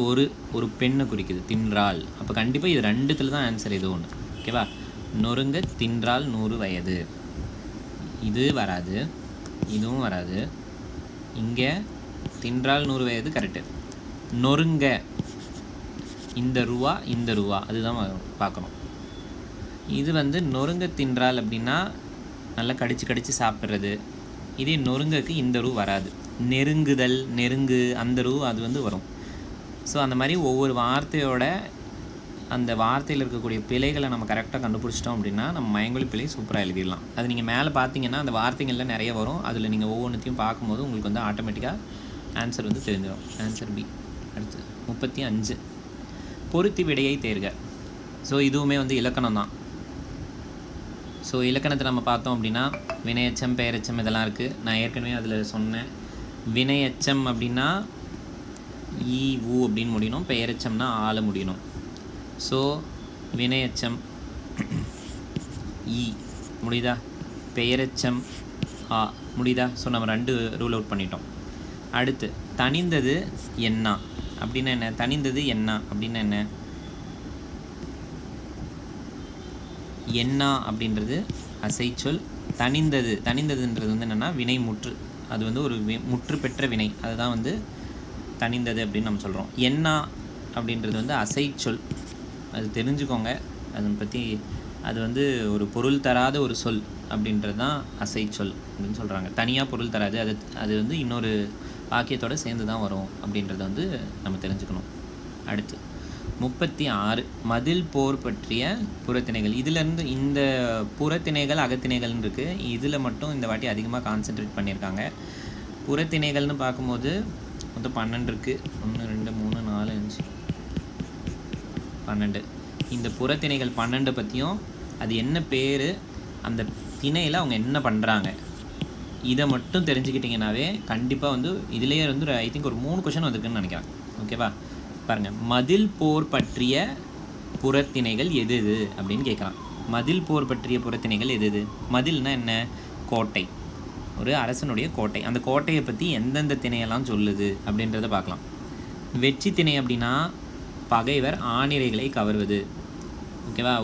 ஒரு பெண்ணை குறிக்குது, தின்றால். அப்போ கண்டிப்பாக இது 2த்தில் தான் ஆன்சர். இது ஒன்று. ஓகேவா? நொறுங்க தின்றால் 100 வயது, இது வராது, இதுவும் வராது. இங்கே தின்றால் 100 வயது கரெக்டு. நொறுங்க இந்த ரூவா அதுதான் பார்க்கணும். இது வந்து நொறுங்க தின்றால் அப்படின்னா நல்லா கடிச்சு சாப்பிட்றது. இதே நொறுங்கக்கு இந்த ரூ வராது. நெருங்குதல், நெருங்கு, அந்த ரூ அது வந்து வரும். ஸோ அந்த மாதிரி ஒவ்வொரு வார்த்தையோட அந்த வார்த்தையில் இருக்கக்கூடிய பிழைகளை நம்ம கரெக்டாக கண்டுபிடிச்சிட்டோம் அப்படின்னா நம்ம மயங்கொலி பிழை சூப்பராக எழுதிடலாம். அது நீங்கள் மேலே பார்த்தீங்கன்னா அந்த வார்த்தைகள்லாம் நிறைய வரும். அதில் நீங்கள் ஒவ்வொன்றுத்தையும் பார்க்கும்போது உங்களுக்கு வந்து ஆட்டோமேட்டிக்காக ஆன்சர் வந்து தெரிஞ்சிடும். Answer B. அடுத்து 35 பொருத்தி விடையை தேர்க. ஸோ இதுவுமே வந்து இலக்கணம் தான். ஸோ இலக்கணத்தை நம்ம பார்த்தோம் அப்படின்னா வினையச்சம், பெயரெச்சம் இதெல்லாம் இருக்குது. நான் ஏற்கனவே அதில் சொன்னேன். வினையச்சம் அப்படின்னா ஈ ஊ அப்படின்னு முடியணும். பெயரெச்சம்னா ஆள முடியணும். ஸோ வினையச்சம் ஈ முடியுதா, பெயரெச்சம் ஆ முடியுதா. ஸோ நம்ம 2 ரூல் அவுட் பண்ணிட்டோம். அடுத்து தனிந்தது என்ன அப்படின்னா என்ன? தனிந்தது என்ன அப்படின்னா என்ன? என்ன அப்படின்றது அசைச்சொல். தனிந்ததுன்றது வந்து என்னென்னா வினை முற்று. அது வந்து ஒரு முற்று பெற்ற வினை, அதுதான் வந்து தனிந்தது அப்படின்னு நம்ம சொல்கிறோம். என்ன அப்படின்றது வந்து அசைச்சொல். அது தெரிஞ்சுக்கோங்க, அதை பற்றி அது வந்து ஒரு பொருள் தராத ஒரு சொல் அப்படின்றது தான் அசை சொல் அப்படின்னு சொல்கிறாங்க. தனியாக பொருள் தராது, அது வந்து இன்னொரு வாக்கியத்தோடு சேர்ந்து தான் வரும் அப்படின்றத வந்து நம்ம தெரிஞ்சுக்கணும். அடுத்து 36 மதில் போர் பற்றிய புறத்திணைகள். இதிலேருந்து இந்த புறத்திணைகள் அகத்திணைகள்னு இருக்குது. இதில் மட்டும் இந்த வாட்டி அதிகமாக கான்சென்ட்ரேட் பண்ணியிருக்காங்க. புறத்திணைகள்னு பார்க்கும்போது மொத்தம் 12 இருக்குது. 1 2 3 4 5 12. இந்த புறத்திணைகள் 12 பற்றியும் அது என்ன பேர், அந்த திணையில் அவங்க என்ன பண்ணுறாங்க, இதை மட்டும் தெரிஞ்சுக்கிட்டிங்கனாவே கண்டிப்பாக வந்து இதிலேயே வந்து ஐ திங்க் ஒரு 3 கொஷின் வந்திருக்குன்னு நினைக்கிறேன். ஓகேவா? பாருங்கள், மதில் போர் பற்றிய புறத்திணைகள் எது எது அப்படின்னு கேட்குறான். மதில் போர் பற்றிய புறத்திணைகள் எது எது? மதில்னா என்ன? கோட்டை, ஒரு அரசனுடைய கோட்டை. அந்த கோட்டையை பற்றி எந்தெந்த திணையெல்லாம் சொல்லுது அப்படின்றத பார்க்கலாம். வெற்றி திணை அப்படின்னா பகைவர் ஆணிரைகளை கவர்வது. ஓகேவா?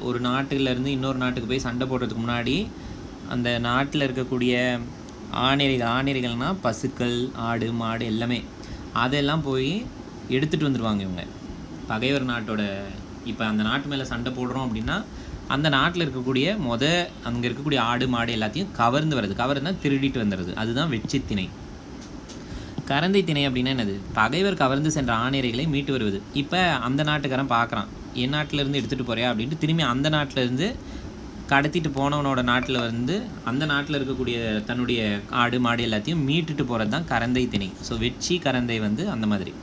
ஒரு நாட்டிலேருந்து இன்னொரு நாட்டுக்கு போய் சண்டை போடுறதுக்கு முன்னாடி அந்த நாட்டில் இருக்கக்கூடிய ஆணிரைகள்னால் பசுக்கள், ஆடு, மாடு எல்லாமே அதெல்லாம் போய் எடுத்துகிட்டு வந்துடுவாங்க இவங்க. பகைவர் நாட்டோட இப்போ அந்த நாட்டு மேலே சண்டை போடுறோம் அப்படின்னா அந்த நாட்டில் இருக்கக்கூடிய அங்கே இருக்கக்கூடிய ஆடு, மாடு எல்லாத்தையும் கவர்ந்து வருது. கவர்னா திருடிட்டு வந்துடுறது. அதுதான் வெற்றி திணை. கரந்தை திணை அப்படின்னா என்னது? பகைவர் கவர்ந்து சென்ற ஆணிரைகளை மீட்டு வருவது. இப்போ அந்த நாட்டுக்காரன் பார்க்குறான், என் நாட்டிலேருந்து எடுத்துகிட்டு போறியா அப்படின்ட்டு திரும்பி அந்த நாட்டிலேருந்து கடத்திட்டு போனவனோட நாட்டில் வந்து அந்த நாட்டில் இருக்கக்கூடிய தன்னுடைய ஆடு, மாடு எல்லாத்தையும் மீட்டுட்டு போகிறது தான் கரந்தை திணை. ஸோ வெற்றி, கரந்தை வந்து அந்த மாதிரி.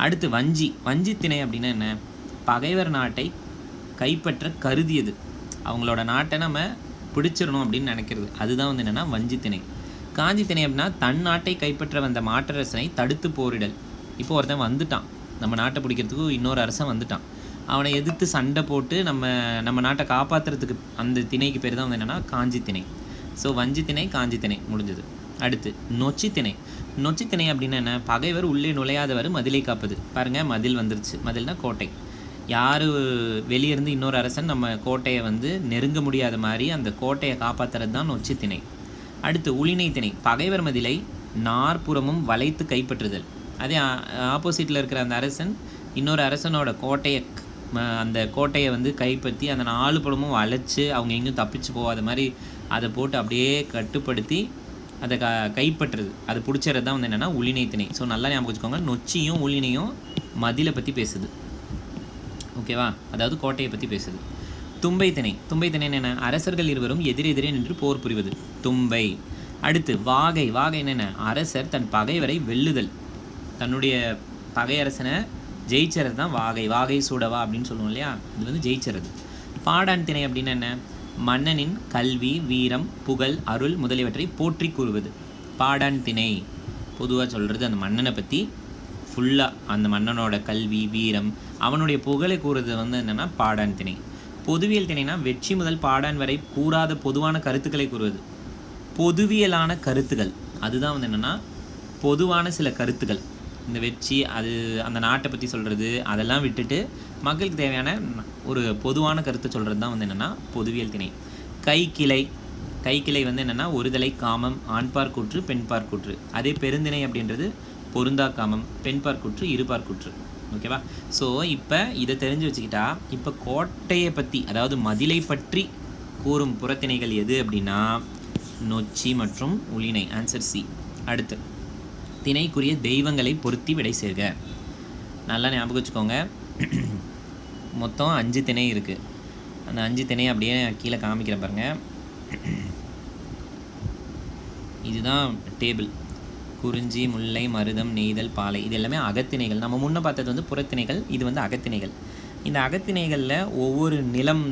அடுத்து வஞ்சி திணை அப்படின்னா என்ன? பகைவர் நாட்டை கைப்பற்ற கருதியது. அவங்களோட நாட்டை நம்ம பிடிச்சிடணும் அப்படின்னு நினைக்கிறது. அதுதான் வந்து என்னென்னா வஞ்சி திணை. காஞ்சி திணை அப்படின்னா தன் நாட்டை கைப்பற்ற வந்த மாற்றரசனை தடுத்து போரிடல். இப்போ ஒருத்தன் வந்துட்டான், நம்ம நாட்டை பிடிக்கிறதுக்கு இன்னொரு அரசன் வந்துட்டான், அவனை எதிர்த்து சண்டை போட்டு நம்ம நாட்டை காப்பாற்றுறதுக்கு அந்த திணைக்கு பேர் தான் வந்து என்னென்னா காஞ்சி திணை. ஸோ வஞ்சி திணை, காஞ்சி திணை முடிஞ்சது. அடுத்து நொச்சி திணை. நொச்சி திணை அப்படின்னா என்ன? பகைவர் உள்ளே நுழையாதவர் மதிலை காப்பது. பாருங்கள், மதில் வந்துருச்சு. மதில்னா கோட்டை. யார் வெளியிருந்து இன்னொரு அரசன் நம்ம கோட்டையை வந்து நெருங்க முடியாத மாதிரி அந்த கோட்டையை காப்பாற்றுறது தான் நொச்சி திணை. அடுத்து உளினை திணை. பகைவர் மதிலை நாற்புறமும் வளைத்து கைப்பற்றுதல். அதே ஆப்போசிட்டில் இருக்கிற அந்த அரசன் இன்னொரு அரசனோட அந்த கோட்டையை வந்து கைப்பற்றி அந்த 4 புறமும் வளைச்சு அவங்க எங்கேயும் தப்பிச்சு போகாத மாதிரி அதை போட்டு அப்படியே கட்டுப்படுத்தி அதை கைப்பற்றுறது, அது பிடிச்சறது தான் வந்து என்னென்னா உளினை திணை. ஸோ நல்லா ஞாபகம் வச்சுக்கோங்க, நொச்சியும் உளினையும் மதிலை பற்றி பேசுது. ஓகேவா? அதாவது கோட்டையை பற்றி பேசுது. தும்பை திணை. தும்பை திணை என்ன? அரசர்கள் இருவரும் எதிரெதிரே நின்று போர் புரிவது தும்பை. அடுத்து வாகை. வாகை என்னென்ன? அரசர் தன் பகைவரை வெல்லுதல், தன்னுடைய பகையரசனை ஜெயிச்சறது தான் வாகை. வாகை சூடவா அப்படின்னு சொல்லுவோம் இல்லையா, அது வந்து ஜெயிச்சறது. பாடான் திணை அப்படின்னு என்ன? மன்னனின் கல்வி, வீரம், புகழ், அருள் முதலியவற்றை போற்றி கூறுவது. பாடான் திணை பொதுவாக சொல்கிறது அந்த மன்னனை பற்றி ஃபுல்லாக, அந்த மன்னனோட கல்வி, வீரம், அவனுடைய புகழை கூறுறது வந்து என்னென்னா பாடான் திணை. பொதுவியல் திணைனா வெற்றி முதல் பாடான் வரை கூறாத பொதுவான கருத்துக்களை கூறுவது. பொதுவியலான கருத்துக்கள் அதுதான் வந்து என்னென்னா பொதுவான சில கருத்துக்கள். இந்த வெற்றி அது அந்த நாட்டை பற்றி சொல்கிறது அதெல்லாம் விட்டுட்டு மக்களுக்கு தேவையான ஒரு பொதுவான கருத்தை சொல்கிறது தான் வந்து என்னென்னா பொதுவியல் திணை. கைக்கிளை வந்து என்னென்னா ஒருதலை காமம், ஆண்பார் கூற்று, பெண்பார் கூற்று. அதே பெருந்திணை அப்படின்றது பொருந்தா காமம், பெண்பார் கூற்று, இருபார் கூற்று. ஓகேவா? ஸோ இப்போ இதை தெரிஞ்சு வச்சுக்கிட்டா இப்போ கோட்டையை பற்றி, அதாவது மதிலை பற்றி கூறும் புறத்திணைகள் எது அப்படின்னா நொச்சி மற்றும் உளினை. Answer C. அடுத்து திணைக்குரிய தெய்வங்களை பொருத்தி விடை சேர்க. நல்லா ஞாபகம் வச்சுக்கோங்க, மொத்தம் 5 திணை இருக்குது. அந்த 5 திணையை அப்படியே கீழே காமிக்கிறேன் பாருங்கள். இதுதான் டேபிள். குறிஞ்சி, முல்லை, மருதம், நெய்தல், பாலை, இது எல்லாமே அகத்திணைகள். நம்ம முன்னே பார்த்தது வந்து புறத்திணைகள், இது வந்து அகத்திணைகள். இந்த அகத்திணைகளில் ஒவ்வொரு நிலம்,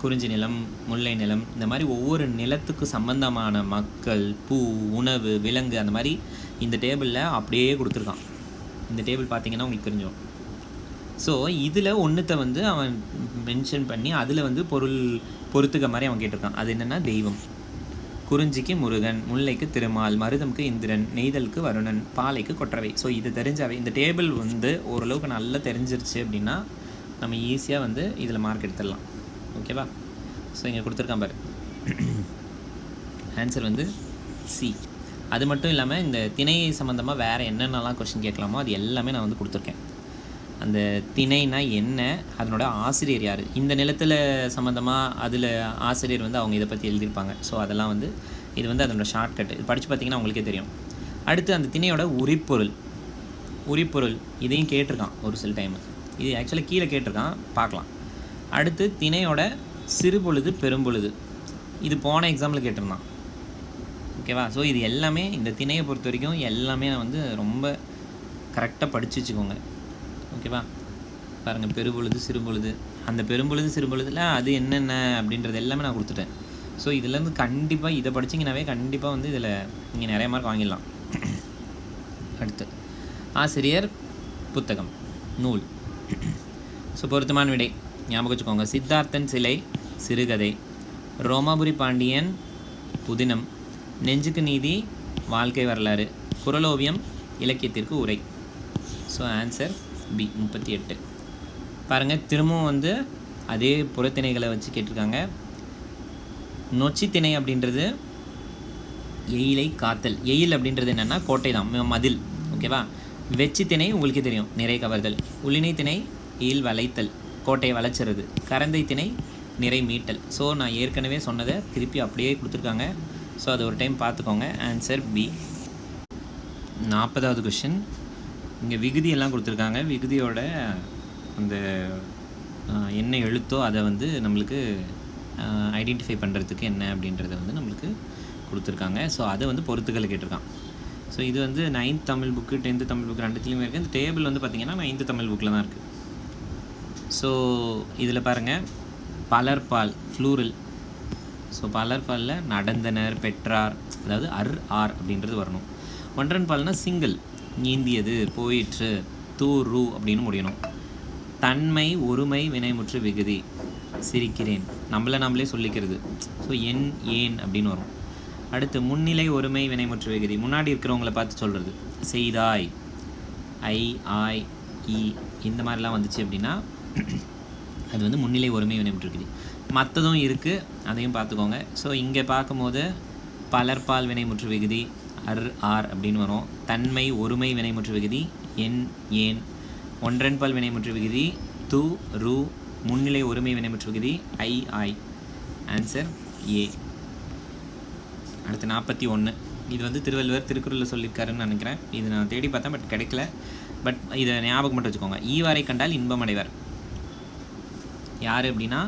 குறிஞ்சி நிலம், முல்லை நிலம், இந்த மாதிரி ஒவ்வொரு நிலத்துக்கு சம்பந்தமான மக்கள், பூ, உணவு, விலங்கு, அந்த மாதிரி இந்த டேபிளில் அப்படியே கொடுத்துருக்கான். இந்த டேபிள் பார்த்திங்கன்னா உங்களுக்கு தெரிஞ்சிடும். ஸோ இதில் ஒன்றுத்தை வந்து அவன் மென்ஷன் பண்ணி அதில் வந்து பொறுத்துக்க மாதிரி அவன் கேட்டிருக்கான். அது என்னென்னா தெய்வம். குறிஞ்சிக்கு முருகன், முல்லைக்கு திருமால், மருதம்க்கு இந்திரன், நெய்தலுக்கு வருணன், பாலைக்கு கொற்றவை. ஸோ இது தெரிஞ்சாவே இந்த டேபிள் வந்து ஓரளவுக்கு நல்லா தெரிஞ்சிருச்சு அப்படின்னா நம்ம ஈஸியாக வந்து இதில் மார்க் எடுத்துடலாம். ஓகேவா? ஸோ இங்கே கொடுத்துருக்கான் பாரு, ஆன்சர் வந்து சி. அது மட்டும் இல்லாமல் இந்த திணை சம்மந்தமாக வேறு என்னென்னலாம் கொஸ்டின் கேட்கலாமோ அது எல்லாமே நான் வந்து கொடுத்துருக்கேன். அந்த திணைனா என்ன, அதனோட ஆசிரியர் யார், இந்த நிலத்தில் சம்மந்தமாக அதில் ஆசிரியர் வந்து அவங்க இதை பற்றி எழுதியிருப்பாங்க. ஸோ அதெல்லாம் வந்து இது வந்து அதனோட ஷார்ட்கட். இது படித்து பார்த்திங்கன்னா உங்களுக்கே தெரியும். அடுத்து அந்த திணையோட உரிப்பொருள் இதையும் கேட்டிருக்கான் ஒரு சில டைமு. இது ஆக்சுவலாக கீழே கேட்டிருக்கான், பார்க்கலாம். அடுத்து திணையோட சிறுபொழுது பெரும்பொழுது, இது போன எக்ஸாம்பிள் கேட்டிருந்தான். ஓகேவா? ஸோ இது எல்லாமே இந்த திணையை பொறுத்த வரைக்கும் எல்லாமே நான் வந்து ரொம்ப கரெக்டாக படித்து வச்சுக்கோங்க. ஓகேவா? பாருங்கள், பெரும்பொழுது சிறுபொழுது, அந்த பெரும்பொழுது சிறுபொழுதில் அது என்னென்ன அப்படின்றது எல்லாமே நான் கொடுத்துட்டேன். ஸோ இதுலேருந்து கண்டிப்பாக இதை படிச்சிங்கனாவே கண்டிப்பாக வந்து இதில் நீங்கள் நிறைய மார்க் வாங்கிடலாம். அடுத்து ஆசிரியர், புத்தகம், நூல். ஸோ பொருத்தமான விடை ஞாபகம் வச்சுக்கோங்க. சித்தார்த்தன் சிலை சிறுகதை, ரோமாபுரி பாண்டியன் புதினம், நெஞ்சுக்கு நீதி வாழ்க்கை வரலாறு, குறளோவியம் இலக்கியத்திற்கு உரை. So answer B 38. பாருங்கள், திரும்பவும் வந்து அதே புறத்திணைகளை வச்சு கேட்டிருக்காங்க. நொச்சி திணை அப்படின்றது எயிலை காத்தல். எயில் அப்படின்றது என்னென்னா கோட்டை தான், மதில். ஓகேவா? வெச்சி திணை உங்களுக்கே தெரியும், நிறை கவர்தல். உள்ளினை திணை எயில் வளைத்தல், கோட்டையை வளைச்சிறது. கரந்தை திணை நிறை மீட்டல். ஸோ நான் ஏற்கனவே சொன்னதை திருப்பி அப்படியே கொடுத்துருக்காங்க. ஸோ அது ஒரு டைம் பார்த்துக்கோங்க. Answer B. 40வது கொஷின். இங்கே விகுதியெல்லாம் கொடுத்துருக்காங்க. விகுதியோட அந்த என்ன எழுத்தோ அதை வந்து நம்மளுக்கு ஐடென்டிஃபை பண்ணுறதுக்கு என்ன அப்படின்றத வந்து நம்மளுக்கு கொடுத்துருக்காங்க. ஸோ அதை வந்து பொறுத்துக்களை கேட்டிருக்கான். ஸோ இது வந்து 9th Tamil book 10th Tamil book ரெண்டுத்துலேயுமே இருக்குது. இந்த டேபிள் வந்து பார்த்திங்கன்னா 9th தமிழ் புக்கில் தான் இருக்குது. ஸோ இதில் பாருங்கள், பலர்பால் ஃப்ளூரல். ஸோ பலர்பாலில் நடந்தனர், பெற்றார், அதாவது ஆர் அப்படின்றது வரணும். ஒன்றன் பால்னால் சிங்கிள், நீந்தியது, போயிற்று, தூரு அப்படின்னு முடியணும். தன்மை ஒருமை வினைமுற்று விகுதி, சிரிக்கிறேன், நம்மளே சொல்லிக்கிறது. ஸோ ஏன் அப்படின்னு வரும். அடுத்து முன்னிலை ஒருமை வினைமுற்று விகுதி, முன்னாடி இருக்கிறவங்கள பார்த்து சொல்கிறது. செய்தாய், ஆய், ஈ இந்த மாதிரிலாம் வந்துச்சு அப்படின்னா அது வந்து முன்னிலை ஒருமை வினைமுற்று விகுதி. மற்றதும் இருக்குது, அதையும் பார்த்துக்கோங்க. ஸோ இங்கே பார்க்கும்போது பலர்பால் வினைமுற்று விகுதி ஆர் அப்படின்னு வரும். தன்மை ஒருமை வினைமுற்று விகுதி ஏன். ஒன்றன்பால் வினைமுற்று விகுதி து ரு. முன்னிலை ஒருமை வினைமுற்று விகுதி ஆய். Answer A. அடுத்து 41. இது வந்து திருவள்ளுவர் திருக்குறளில் சொல்லியிருக்காருன்னு நினைக்கிறேன். இது நான் தேடி பார்த்தேன், பட் கிடைக்கல. பட் இதை ஞாபகம் மட்டும் வச்சுக்கோங்க. ஈவாரை கண்டால் இன்பம் அடைவர். யார் அப்படின்னா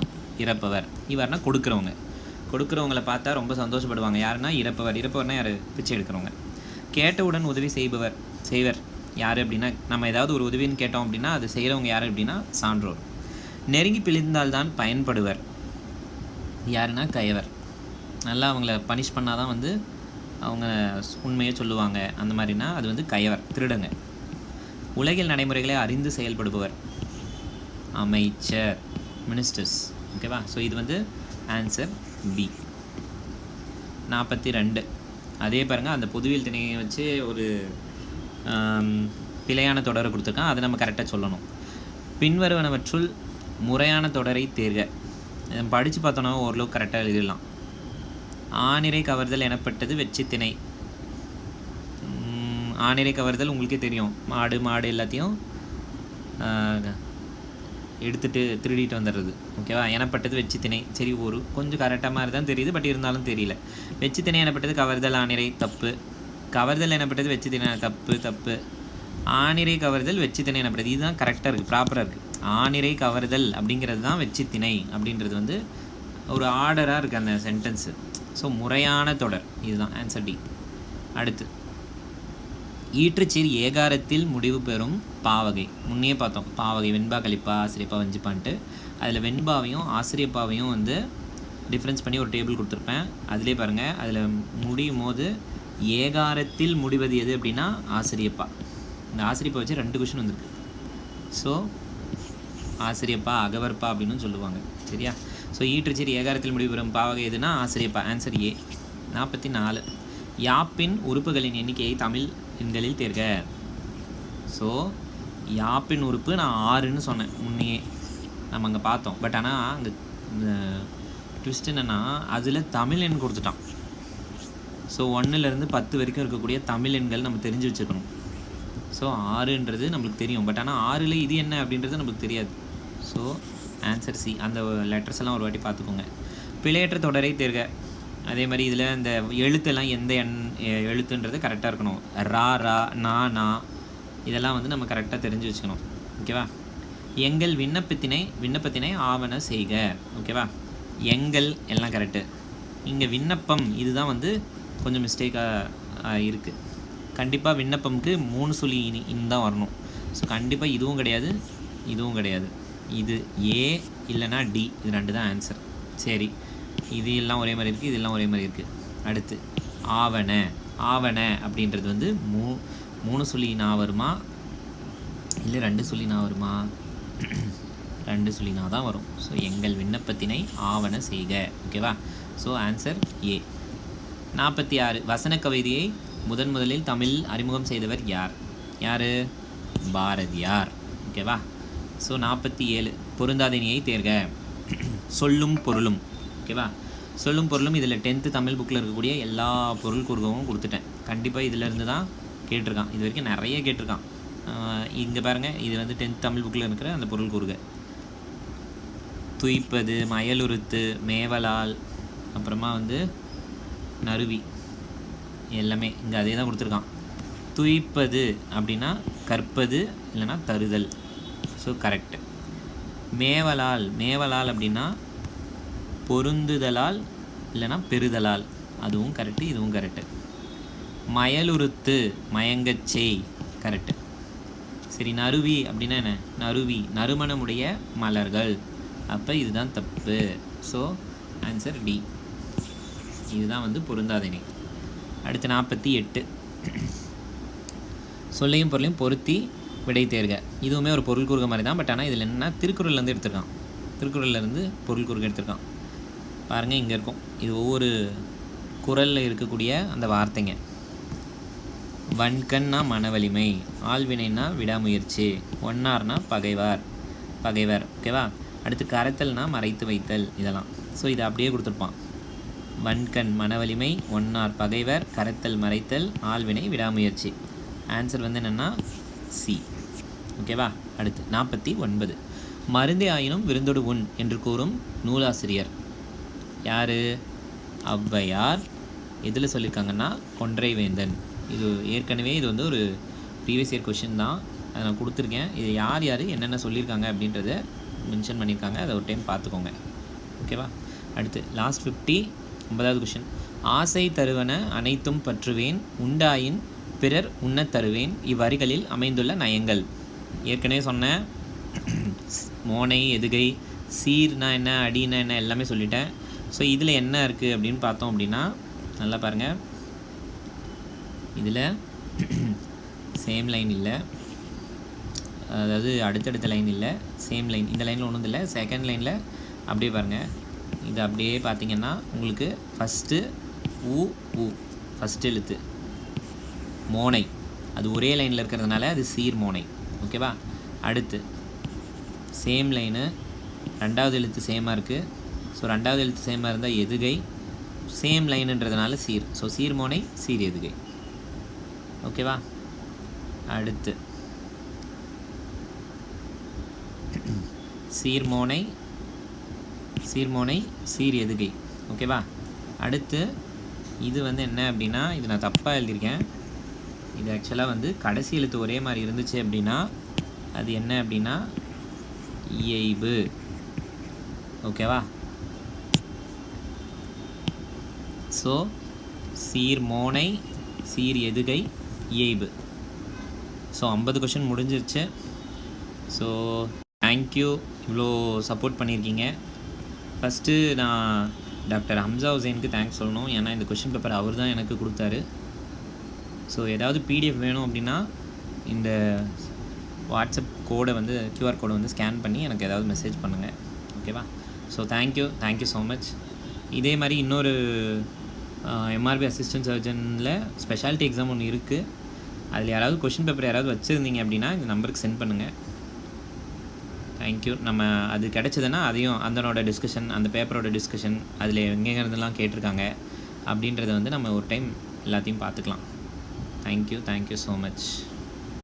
இறப்பவர். ஈவார்னா கொடுக்குறவங்களை பார்த்தா ரொம்ப சந்தோஷப்படுவாங்க. யாருன்னா இறப்பவர்னா யார்? பிச்சை எடுக்கிறவங்க. கேட்டவுடன் உதவி செய்வர் யார் அப்படின்னா, நம்ம ஏதாவது ஒரு உதவின்னு கேட்டோம் அப்படின்னா அது செய்கிறவங்க யார் அப்படின்னா சான்றோர். நெருங்கி பிழிந்தால்தான் பயன்படுவர் யாருன்னா கயவர். நல்லா அவங்கள பனிஷ் பண்ணால் தான் வந்து அவங்க உண்மையை சொல்லுவாங்க, அந்த மாதிரினா அது வந்து கயவர், திருடங்க. உலகில் நடைமுறைகளை அறிந்து செயல்படுபவர் அமைச்சர், மினிஸ்டர்ஸ். ஓகேவா? ஸோ இது வந்து ஆன்சர் பி. 42. அதே பாருங்கள், அந்த பொதுவியல் திணையை வச்சு ஒரு பிழையான தொடரை கொடுத்துருக்கான், அதை நம்ம கரெக்டாக சொல்லணும். பின்வருவனவற்றுள் முறையான தொடரை தேர்க. படித்து பார்த்தோன்னா ஓரளவுக்கு கரெக்டாக எழுதிடலாம். ஆனிரை கவர்தல் எனப்பட்டது வெச்சி திணை. ஆனிரை கவர்தல் உங்களுக்கே தெரியும், மாடு எல்லாத்தையும் எடுத்துகிட்டு திருடிட்டு வந்துடுறது. ஓகேவா? எனப்பட்டது வெச்சி திணை. சரி, ஒரு கொஞ்சம் கரெக்டாக மாதிரி தான் தெரியுது, பட் இருந்தாலும் தெரியல. வெச்சி திணை எனப்பட்டது கவர்தல் ஆனிரை, தப்பு. கவர்தல் எனப்பட்டது வெச்சி திணை, தப்பு. ஆனிரை கவர்தல் வெச்சி திணை எனப்பட்டது, இதுதான் கரெக்டாக இருக்குது, ப்ராப்பராக இருக்குது. ஆனிரை கவர்தல் அப்படிங்கிறது தான் வெச்சி திணை அப்படின்றது வந்து ஒரு ஆர்டராக இருக்குது அந்த சென்டென்ஸு. ஸோ முறையான தொடர், இதுதான் ஆன்சர் டி. அடுத்து ஈற்றுச்சீர் ஏகாரத்தில் முடிவு பெறும் பாவகை. முன்னே பார்த்தோம், பாவகை வெண்பா கலிப்பா ஆசிரியப்பா வஞ்சிப்பான்ட்டு. அதில் வெண்பாவையும் ஆசிரியப்பாவையும் வந்து டிஃப்ரென்ஸ் பண்ணி ஒரு டேபிள் கொடுத்துருப்பேன். அதிலே பாருங்கள், அதில் முடியும் போது ஏகாரத்தில் முடிவது எது அப்படின்னா ஆசிரியப்பா. இந்த ஆசிரியப்பா வச்சு 2 கொஷின் வந்திருக்கு. ஸோ ஆசிரியப்பா அகவற்பா அப்படின்னு சொல்லுவாங்க. சரியா? ஸோ ஈற்றுச்சீர் ஏகாரத்தில் முடிவு பெறும் பாவகை எதுனா ஆசிரியப்பா. Answer A. 44. யாப்பின் உறுப்புகளின் எண்ணிக்கையை தமிழ் எண்களில் தேர்க. ஸோ யாப்பின் உறுப்பு நான் 6ன்னு சொன்னேன் முன்னையே, நம்ம அங்கே பார்த்தோம். பட் ஆனால் அங்கே ட்விஸ்ட் என்னென்னா அதில் தமிழ் எண் கொடுத்துட்டான். ஸோ 1லேருந்து 10 வரைக்கும் இருக்கக்கூடிய தமிழ் எண்கள் நம்ம தெரிஞ்சு வச்சுக்கணும். ஸோ 6ன்றது நம்மளுக்கு தெரியும், பட் ஆனால் 6ல் இது என்ன அப்படின்றது நம்மளுக்கு தெரியாது. So answer C. அந்த லெட்டர்ஸ் எல்லாம் ஒரு வாட்டி பார்த்துக்கோங்க. பிழையற்ற தொடரை தேர்க. அதே மாதிரி இதில் இந்த எழுத்தெல்லாம் எந்த எழுத்துன்றது கரெக்டாக இருக்கணும். ரா ரா, நா நா, இதெல்லாம் வந்து நம்ம கரெக்டாக தெரிஞ்சு வச்சுக்கணும். ஓகேவா? எங்கள் விண்ணப்பத்தினை ஆவண செய்க. ஓகேவா? எங்கள் எல்லாம் கரெக்டு. இங்கே விண்ணப்பம் இதுதான் வந்து கொஞ்சம் மிஸ்டேக்காக இருக்குது. கண்டிப்பாக விண்ணப்பம்க்கு 3 சொல்லி தான் வரணும். ஸோ கண்டிப்பாக இதுவும் கிடையாது, இதுவும் கிடையாது. இது ஏ இல்லைனா டி, இது 2 தான் ஆன்சர். சரி, இது எல்லாம் ஒரே மாதிரி இருக்குது, இதெல்லாம் ஒரே மாதிரி இருக்குது. அடுத்து ஆவண அப்படின்றது வந்து 3 சொல்லி நான் வருமா இல்லை 2 சொல்லி நான் வருமா? 2 சொல்லி நான் தான் வரும். ஸோ எங்கள் விண்ணப்பத்தினை ஆவண செய்க. ஓகேவா? ஸோ ஆன்சர் ஏ. 46 வசன கவிதையை முதலில் தமிழில் அறிமுகம் செய்தவர் யார்? பாரதியார். ஓகேவா? ஸோ 47 பொருந்தாதனியை தேர்க. சொல்லும் பொருளும். ஓகேவா? சொல்லும் பொருளும் இதில் 10th தமிழ் புக்கில் இருக்கக்கூடிய எல்லா பொருள் கூறுகவும் கொடுத்துட்டேன். கண்டிப்பாக இதிலேருந்து தான் கேட்டிருக்கான். இது வரைக்கும் நிறைய கேட்டிருக்கான். இங்கே பாருங்கள், இது வந்து 10th தமிழ் புக்கில் இருக்கிற அந்த பொருள் கூறுக. துய்ப்பது, மயலுறுத்து, மேவலால், அப்புறமா வந்து நறுவி, எல்லாமே இங்கே அதே தான் கொடுத்துருக்கான். துய்ப்பது அப்படின்னா கற்பது இல்லைனா தருதல். So correct. மேவலால் அப்படின்னா பொருந்துதலால் இல்லைனா பெறுதலால், அதுவும் கரெக்டு, இதுவும் கரெக்டு. மயலுறுத்து மயங்கச்செய், கரெக்டு. சரி, நறுவி அப்படின்னா என்ன? நறுவி நறுமணமுடைய மலர்கள், அப்போ இதுதான் தப்பு. So answer D. இதுதான் வந்து பொருந்தாதனை. அடுத்து 48 சொல்லையும் பொருளையும் பொருத்தி விடை தேர்க. இதுவுமே ஒரு பொருள் கூறுக மாதிரி தான், பட் ஆனால் இதில் என்னென்னா திருக்குறள்லேருந்து எடுத்திருக்கான். திருக்குறள்லேருந்து பொருள் கூறுக எடுத்திருக்கான். பாருங்கள், இங்கே இருக்கும். இது ஒவ்வொரு குறளில் இருக்கக்கூடிய அந்த வார்த்தைங்க. வன்கண்ணா மனவலிமை, ஆள்வினைனா விடாமுயற்சி, ஒன்னார்னா பகைவர். ஓகேவா? அடுத்து கரைத்தல்னா மறைத்து வைத்தல், இதெல்லாம். ஸோ இதை அப்படியே கொடுத்துருப்பான். வன்கண் மனவலிமை, ஒன்னார் பகைவர், கரைத்தல் மறைத்தல், ஆள்வினை விடாமுயற்சி. ஆன்சர் வந்து என்னென்னா சி. ஓகேவா? அடுத்து 49 மருந்தே ஆயினும் விருந்தோடு உண் என்று கூறும் நூலாசிரியர் யார்? ஔவையார். எதில் சொல்லியிருக்காங்கன்னா கொன்றை வேந்தன். இது ஏற்கனவே இது வந்து ஒரு ப்ரீவியஸ் இயர் கொஷின் தான், அதை நான் கொடுத்துருக்கேன். இது யார் என்னென்ன சொல்லியிருக்காங்க அப்படின்றத மென்ஷன் பண்ணியிருக்காங்க, அதை ஒரு டைம் பார்த்துக்கோங்க. ஓகேவா? அடுத்து லாஸ்ட் 50வது கொஷின். ஆசை தருவன அனைத்தும் பற்றுவேன், உண்டாயின் பிறர் உண்ணத் தருவேன், இவ்வரிகளில் அமைந்துள்ள நயங்கள். ஏற்கனவே சொன்னேன், மோனை, எதுகை, சீர்னா என்ன, அடினா என்ன, எல்லாமே சொல்லிட்டேன். ஸோ இதில் என்ன இருக்குது அப்படின்னு பார்த்தோம் அப்படின்னா, நல்லா பாருங்கள், இதில் சேம் லைன் இல்லை, அதாவது அடுத்தடுத்த லைன் இல்லை, சேம் லைன். இந்த லைனில் ஒன்றும் இல்லை, செகண்ட் லைனில் அப்படியே பாருங்கள். இது அப்படியே பார்த்திங்கன்னா உங்களுக்கு ஃபஸ்ட்டு ஃபஸ்ட்டு எழுத்து மோனை, அது ஒரே லைனில் இருக்கிறதுனால அது சீர் மோனை. ஓகேவா? அடுத்து சேம் லைனு, 2வது எழுத்து சேமாக இருக்குது. ஸோ 2வது எழுத்து சேமாக இருந்தால் எதுகை, சேம் லைனுன்றதுனால சீர். ஸோ சீர்மோனை, சீர் எதுகை. ஓகேவா? அடுத்து சீர்மோனை, சீர் எதுகை. ஓகேவா? அடுத்து இது வந்து என்ன அப்படின்னா, இது நான் தப்பாக எழுதியிருக்கேன். இது ஆக்சுவலாக வந்து கடைசி எழுத்து ஒரே மாதிரி இருந்துச்சு அப்படின்னா அது என்ன அப்படின்னா இயைபு. ஓகேவா? ஸோ சீர்மோனை, சீர் எதுகை, இயைபு. ஸோ 50 கொஷின் முடிஞ்சிருச்சு. ஸோ தேங்க்யூ, இவ்வளோ சப்போர்ட் பண்ணியிருக்கீங்க. ஃபஸ்ட்டு நான் டாக்டர் ஹம்சா ஹுசைனுக்கு தேங்க்ஸ் சொல்லணும், ஏன்னா இந்த கொஷின் பேப்பர் அவர் தான் எனக்கு கொடுத்தாரு. ஸோ ஏதாவது பிடிஎஃப் வேணும் அப்படின்னா இந்த வாட்ஸ்அப் கோடை வந்து QR கோடை வந்து ஸ்கேன் பண்ணி எனக்கு ஏதாவது மெசேஜ் பண்ணுங்கள். ஓகேவா? So thank you so much. இதே மாதிரி இன்னொரு MRB அசிஸ்டன்ட் சர்ஜனில் ஸ்பெஷாலிட்டி எக்ஸாம் ஒன்று இருக்குது. அதில் யாராவது கொஷின் பேப்பர் யாராவது வச்சுருந்தீங்க அப்படின்னா இந்த நம்பருக்கு சென்ட் பண்ணுங்கள். தேங்க்யூ. நம்ம அது கிடச்சிதுன்னா அதையும் அதனோட டிஸ்கஷன், அந்த பேப்பரோட டிஸ்கஷன், அதில் எங்கேங்கிறதுலாம் கேட்டிருக்காங்க அப்படின்றத வந்து நம்ம ஒரு டைம் எல்லாத்தையும் பார்த்துக்கலாம். Thank you so much.